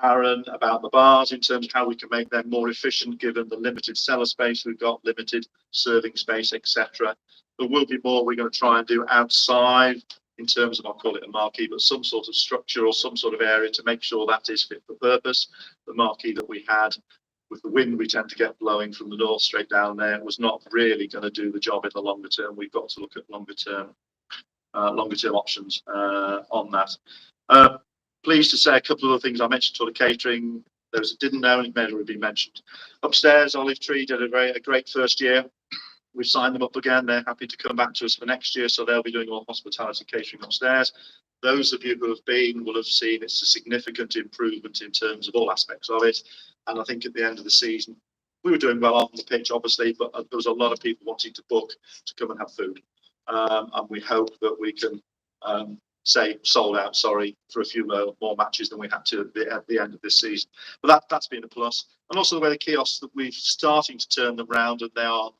Aaron about the bars in terms of how we can make them more efficient given the limited cellar space we've got, limited serving space, etc. There will be more we're going to try and do outside in terms of, I'll call it a marquee, but some sort of structure or some sort of area to make sure that is fit for purpose. The marquee that we had, with the wind we tend to get blowing from the north straight down there, was not really going to do the job in the longer term. We've got to look at longer term options on that. Pleased to say a couple of other things. I mentioned sort of catering. Those that didn't know, and it may have already been mentioned. Upstairs, Olive Tree did a great first year. we've signed them up again. They're happy to come back to us for next year, so they'll be doing all hospitality catering upstairs. Those of you who have been will have seen it's a significant improvement in terms of all aspects of it. And I think at the end of the season, we were doing well on the pitch, obviously, but there was a lot of people wanting to book to come and have food. And we hope that we can say sold out, sorry, for a few more matches than we had to at the end of this season. But that's been a plus. And also the way the kiosks, that we're starting to turn them around, and they are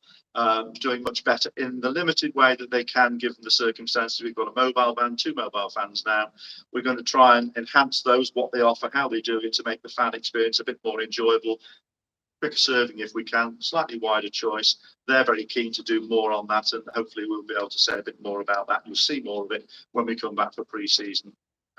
doing much better in the limited way that they can, given the circumstances. We've got a mobile van, 2 mobile vans now. We're going to try and enhance those, what they offer, how they do it, to make the fan experience a bit more enjoyable. Quicker serving if we can, slightly wider choice. They're very keen to do more on that, and hopefully we'll be able to say a bit more about that. You'll see more of it when we come back for pre-season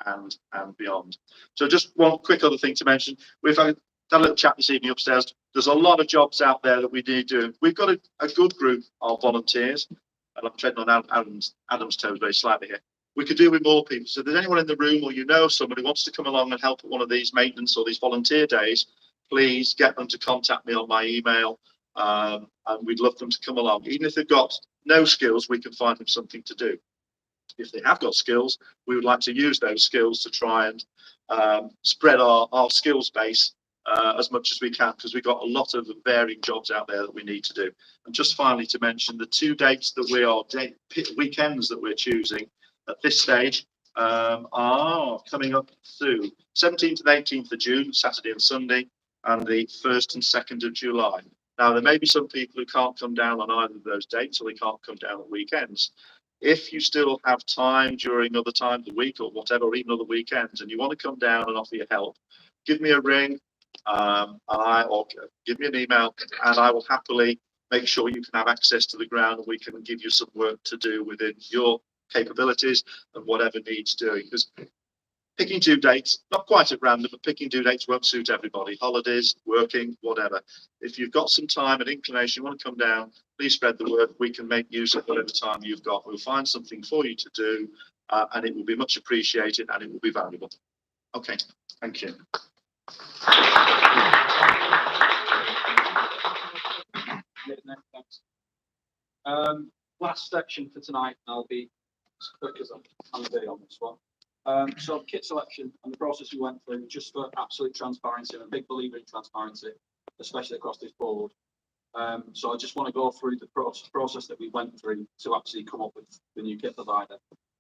and beyond. So just one quick other thing to mention. We've had a little chat this evening upstairs. There's a lot of jobs out there that we need doing. We've got a good group of volunteers, and I'm treading on Adam's toes very slightly here. We could do with more people. So if there's anyone in the room, or you know somebody who wants to come along and help at one of these maintenance or these volunteer days, please get them to contact me on my email, and we'd love them to come along. Even if they've got no skills, we can find them something to do. If they have got skills, we would like to use those skills to try and spread our skills base as much as we can, because we've got a lot of varying jobs out there that we need to do. And just finally to mention, the 2 dates that we are weekends that we're choosing at this stage are coming up soon. 17th and 18th of June, Saturday and Sunday, and the 1st and 2nd of July. Now, there may be some people who can't come down on either of those dates, or they can't come down on weekends. If you still have time during other times of the week, or whatever, or even other weekends, and you want to come down and offer your help, give me a ring, or give me an email, and I will happily make sure you can have access to the ground, and we can give you some work to do within your capabilities and whatever needs doing. Because picking 2 dates, not quite at random, but picking 2 dates won't suit everybody. Holidays, working, whatever. If you've got some time and inclination, you want to come down, please spread the word. We can make use of whatever time you've got. We'll find something for you to do, and it will be much appreciated, and it will be valuable. Okay, thank you. Thanks. Last section for tonight, and I'll be as quick as I can be on this one. So kit selection and the process we went through, just for absolute transparency. I'm a big believer in transparency, especially across this board. So I just want to go through the process that we went through to actually come up with the new kit provider.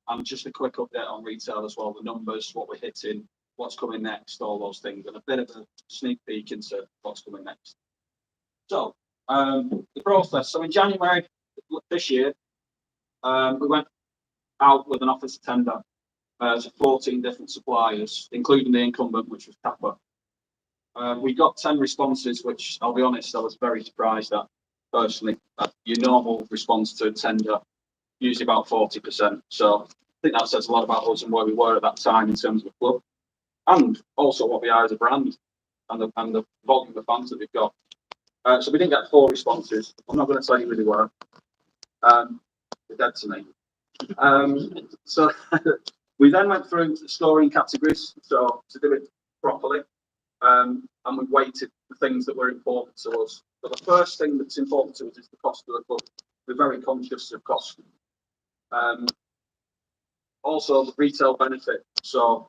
And just a quick update on retail as well, the numbers, what we're hitting, what's coming next, all those things, and a bit of a sneak peek into what's coming next. So the process. So in January this year, we went out with an office tender to 14 different suppliers, including the incumbent, which was Kappa. We got 10 responses, which I'll be honest, I was very surprised at personally. Your normal response to a tender, usually about 40%. So I think that says a lot about us and where we were at that time in terms of the club, and also what we are as a brand and the volume of fans that we've got. So we didn't get 4 responses. I'm not going to tell you who they were. They're dead to me. So we then went through the scoring categories, so to do it properly, and we weighted the things that were important to us. So the first thing that's important to us is the cost of the club. We're very conscious of cost. Also, the retail benefit. So,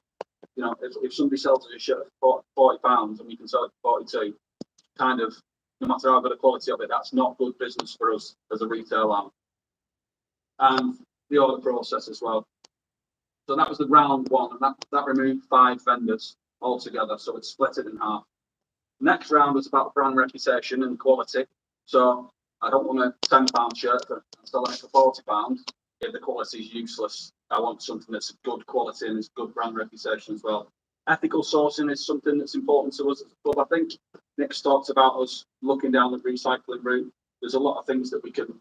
you know, if somebody sells us a shirt for £40 and we can sell it for 42, kind of, no matter how good the quality of it, that's not good business for us as a retail arm. And the order process as well. So that was the round one, and that removed 5 vendors altogether. So it split it in half. Next round was about brand reputation and quality. So I don't want a £10 shirt and selling it for £40 if the quality is useless. I want something that's good quality and has good brand reputation as well. Ethical sourcing is something that's important to us as a club. I think Nick's talked about us looking down the recycling route. There's a lot of things that we can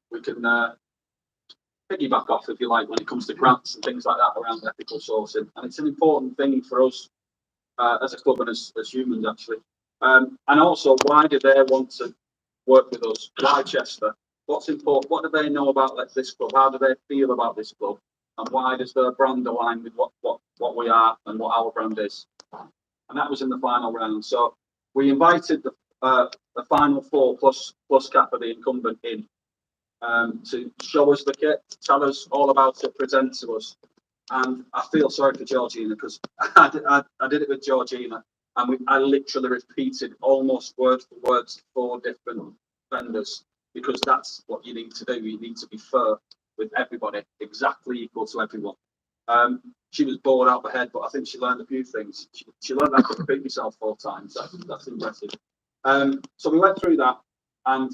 piggyback off, if you like, when it comes to grants and things like that around ethical sourcing, and it's an important thing for us as a club and as humans actually. And also, why do they want to work with us? Why Chester? What's important? What do they know about this club? How do they feel about this club? And why does their brand align with what we are and what our brand is? And that was in the final round. So we invited the final 4 plus Kappa, the incumbent, in. to show us the kit, tell us all about it, present to us. And I feel sorry for Georgina because I did it with Georgina, and I literally repeated almost word for word 4 different vendors, because that's what you need to do. You need to be fair with everybody, exactly equal to everyone. She was bored out of her head, but I think she learned a few things. She learned how to repeat herself 4 times. That's impressive. So we went through that, and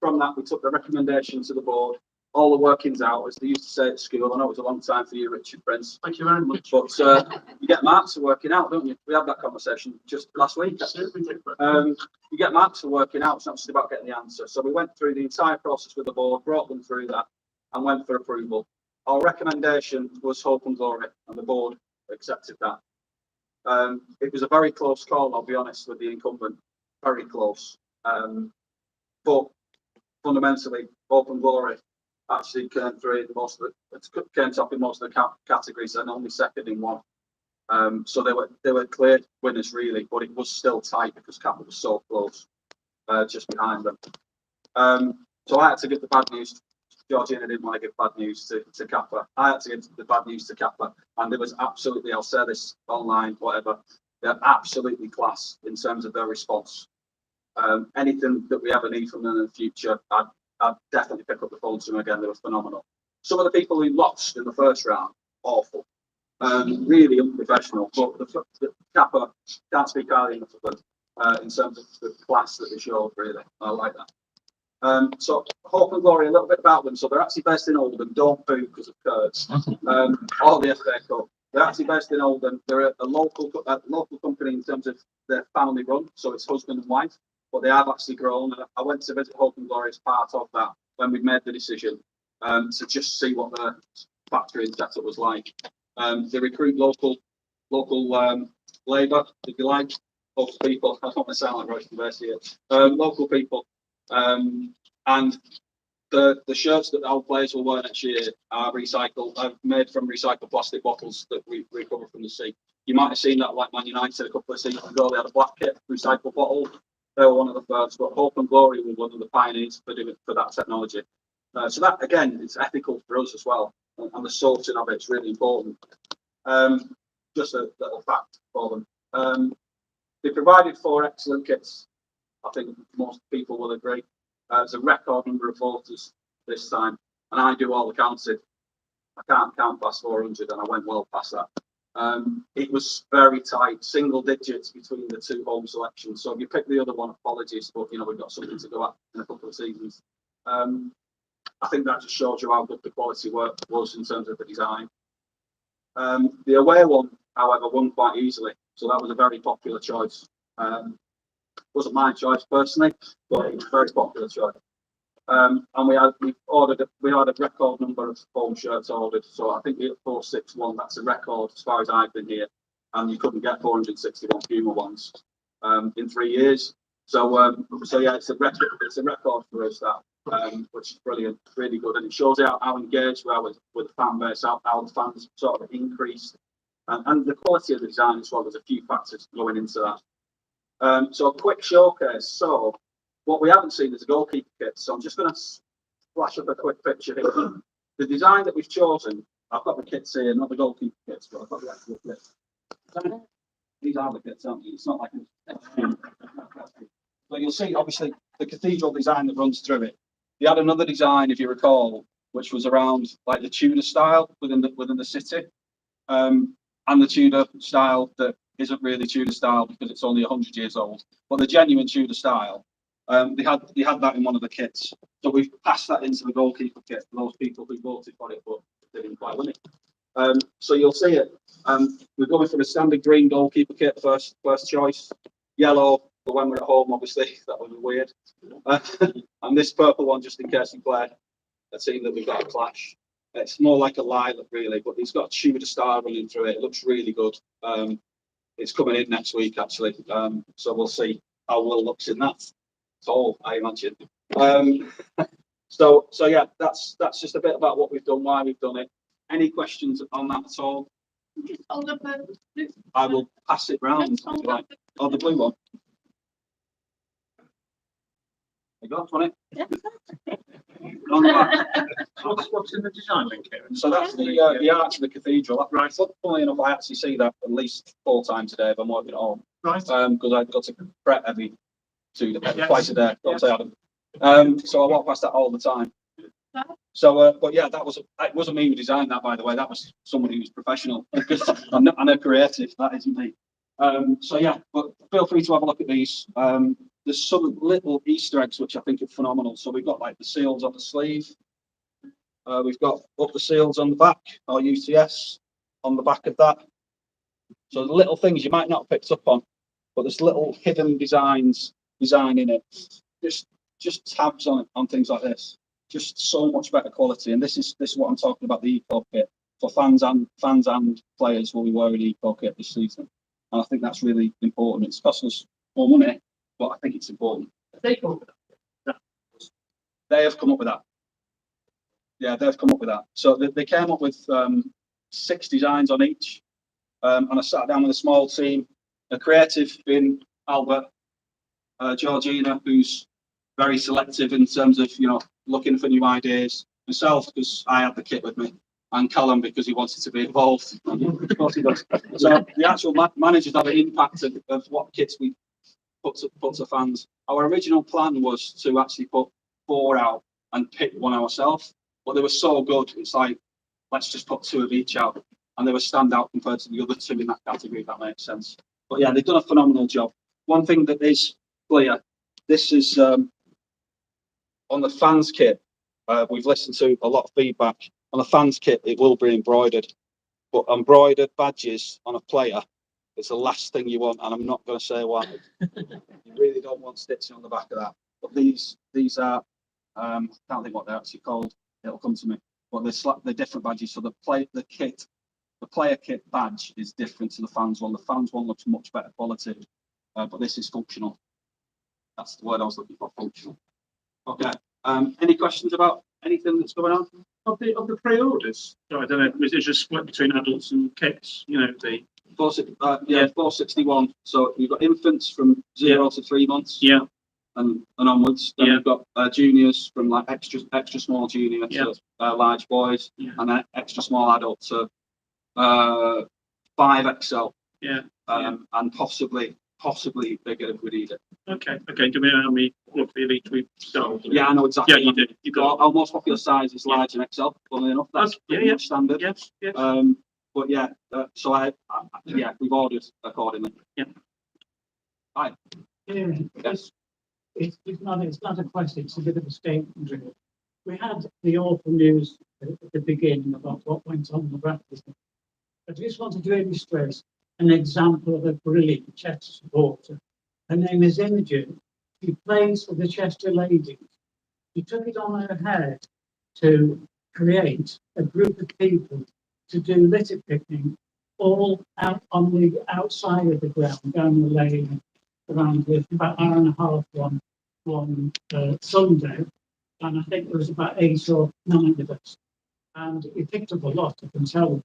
from that we took the recommendation to the board, all the workings out, as they used to say at school. I know it was a long time for you, Richard Prince. Thank you very much. But you get marks for working out, don't you? We had that conversation just last week. You get marks for working out. It's not just about getting the answer. So we went through the entire process with the board, brought them through that, and went for approval. Our recommendation was Hope and Glory, and the board accepted that. It was a very close call, I'll be honest, with the incumbent. Very close. But fundamentally, Hope and Glory actually came through came top in most of the categories and only second in one. So they were clear winners really, but it was still tight because Kappa was so close, just behind them. So I had to give the bad news. Georgina didn't want to give bad news to Kappa. I had to give the bad news to Kappa, and it was absolutely, I'll say this online, whatever, they're absolutely class in terms of their response. Anything that we ever need from them in the future, I'd definitely pick up the phone to them again. They were phenomenal. Some of the people who lost in the first round, awful, really unprofessional. But the Kappa, can't speak highly enough of them in terms of the class that they showed. Really, I like that. So Hope and Glory, a little bit about them. So they're actually based in Oldham. Don't boo because of Kurds. Or the FA Cup. They're actually based in Oldham. They're a local company in terms of their family run. So it's husband and wife. But they have actually grown. I went to visit Hope and Glory as part of that when we made the decision to just see what their factory and setup was like. They recruit local labour, if you like, local people. I don't want to sound like Royston Base here. Local people. And the shirts that our players will wear next year are made from recycled plastic bottles that we recover from the sea. You might have seen that like Man United a couple of seasons ago. They had a black kit recycled bottle. They were one of the first, but Hope and Glory were one of the pioneers for that technology. So that, again, it's ethical for us as well. And the sourcing of it's really important. Just a little fact for them. They provided 4 excellent kits. I think most people will agree. There's a record number of voters this time, and I do all the counting. I can't count past 400, and I went well past that. It was very tight, single digits between the 2 home selections. So if you pick the other one, apologies, but we've got something to go at in a couple of seasons. I think that just shows you how good the quality work was in terms of the design. The away one, however, won quite easily, so that was a very popular choice. Wasn't my choice personally, but it was a very popular choice. And we had a record number of home shirts ordered. So I think we had 461. That's a record as far as I've been here. And you couldn't get 461 Puma ones in 3 years. So yeah, it's a record for us that, which is brilliant, really good, and it shows how engaged we are with the fan base, how the fans sort of increased, and the quality of the design as well. There's a few factors going into that. So a quick showcase. So what we haven't seen is a goalkeeper kit. So I'm just going to flash up a quick picture here. The design that we've chosen, I've got the kits here, not the goalkeeper kits, but I've got the actual kits. These are the kits, aren't they? It's not like but you'll see, obviously, the cathedral design that runs through it. They had another design, if you recall, which was around like the Tudor style within the city, and the Tudor style that isn't really Tudor style because it's only 100 years old. But the genuine Tudor style, they had that in one of the kits. So we've passed that into the goalkeeper kit for those people who voted for it, but they didn't quite win it. So you'll see it. We're going for the standard green goalkeeper kit first choice. Yellow, but when we're at home, obviously, that would be weird. And this purple one, just in case you play a team that we've got a clash. It's more like a lilac, really, but it's got a Tudor style running through it. It looks really good. It's coming in next week, actually. So we'll see how Will looks in that. It's all, I imagine. So yeah, that's just a bit about what we've done, why we've done it. Any questions on that at all? Hold up a blue. I will pass it round. If you like. Oh, the blue one. You got on it? Yeah. On the back. What's in the design link here? So that's the arch of the cathedral. Right. Funnily enough, I actually see that at least 4 times a day if I'm working at home. Right. Because I've got to prep every Yes. twice a day. Don't Yes. say Adam. So I walk past that all the time. So, but yeah, it wasn't me who designed that, by the way. That was somebody who's professional. Because I'm a creative. That isn't me. So yeah, but feel free to have a look at these. There's some little Easter eggs which I think are phenomenal. So we've got like the seals on the sleeve. We've got up the seals on the back, or UCS on the back of that. So the little things you might not have picked up on, but there's little hidden design in it. Just tabs on things like this. Just so much better quality. And this is what I'm talking about, the eco kit for fans and players will be wearing eco kit this season. And I think that's really important. It's cost us more money, but I think it's important. They come with that. They have come up with that. Yeah, they've come up with that. So they came up with 6 designs on each. And I sat down with a small team, a creative being Albert, Georgina, who's very selective in terms of, looking for new ideas, myself, because I had the kit with me, and Callum, because he wanted to be involved. Of course he does. So the actual managers have an impact of what kits we put to fans. Our original plan was to actually put 4 out and pick one ourselves, but they were so good, it's like, let's just put 2 of each out. And they were standout compared to the other 2 in that category, if that makes sense. But yeah, they've done a phenomenal job. One thing that is clear, this is on the fans kit. We've listened to a lot of feedback. On the fans kit, it will be embroidered, but embroidered badges on a player is the last thing you want, and I'm not going to say why. You really don't want stitching on the back of that. But these are, I can't think what they're actually called. It'll come to me. But they're different badges. So the player kit badge is different to the fans one. The fans one looks much better quality, but this is functional. That's the word I was looking for, functional. Okay. Any questions about anything that's going on? Of the pre-orders, so I don't know, is it just split between adults and kids? The 461. So you've got infants from 0 to 3 months. Yeah. And onwards. Then we've got juniors from like extra small junior to large boys, and then extra small adult to 5XL. Yeah. And possibly bigger if we need it. Okay. Do we know how many roughly of each we've sold? Yeah, I know exactly. Yeah, you do. You've got our most popular size is large and XL. Funnily enough, that's pretty much standard. Yes. But yeah, so we've ordered accordingly. Yeah. Hi. Yeah, Yes. it's not a question, it's a bit of a statement, really. We had the awful news at the beginning about what went on in the practice. I just wanted to illustrate an example of a brilliant Chester supporter. Her name is Imogen. She plays for the Chester Ladies. She took it on her head to create a group of people to do litter picking all out on the outside of the ground, down the lane, around with about an hour and a half one Sunday. And I think there was about 8 or 9 of us. And we picked up a lot, I can tell you.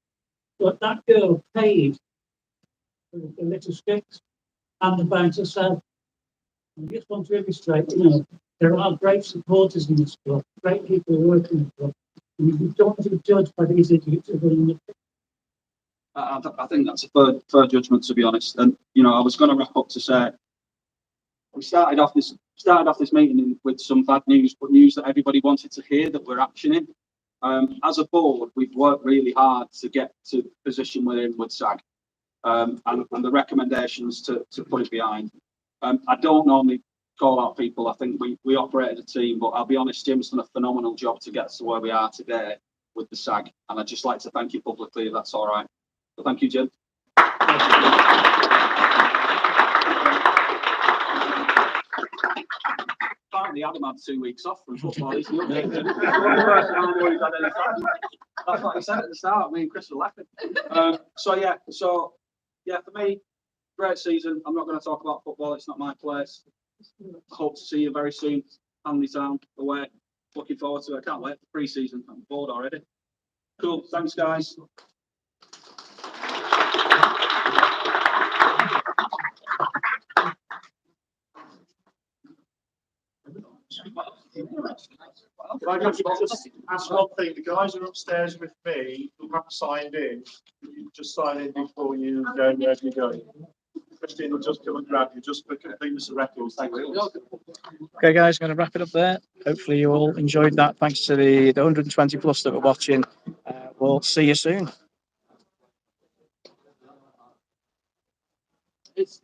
But that girl paid for the little sticks and the bag herself. I just want to illustrate, there are great supporters in this club, great people working in the club. And you don't want to be judged by these idiots who are going to. I think that's a fair judgment, to be honest. And I was going to wrap up to say we started off this meeting with some bad news, but news that everybody wanted to hear that we're actioning. As a board, we've worked really hard to get to the position we're in with SAG, and the recommendations to put it behind. I don't normally call out people. I think we operate as a team, but I'll be honest, Jim's done a phenomenal job to get to where we are today with the SAG, and I'd just like to thank you publicly if that's all right. So thank you, Jim. Apparently, Adam had 2 weeks off from football. He's the only person I know who's had any time. That's what he said at the start. Me and Chris were laughing. So for me, great season. I'm not going to talk about football. It's not my place. I hope to see you very soon. Hanley Town away. Looking forward to it. I can't wait for pre-season. I'm bored already. Cool. Thanks, guys. If I could just ask one thing, the guys are upstairs with me who haven't signed in. You just sign in before you go wherever you're going. Christine will just come and grab you just for completeness of records. Thank you. Okay, guys, going to wrap it up there. Hopefully, you all enjoyed that. Thanks to the 120 plus that were watching. We'll see you soon. It's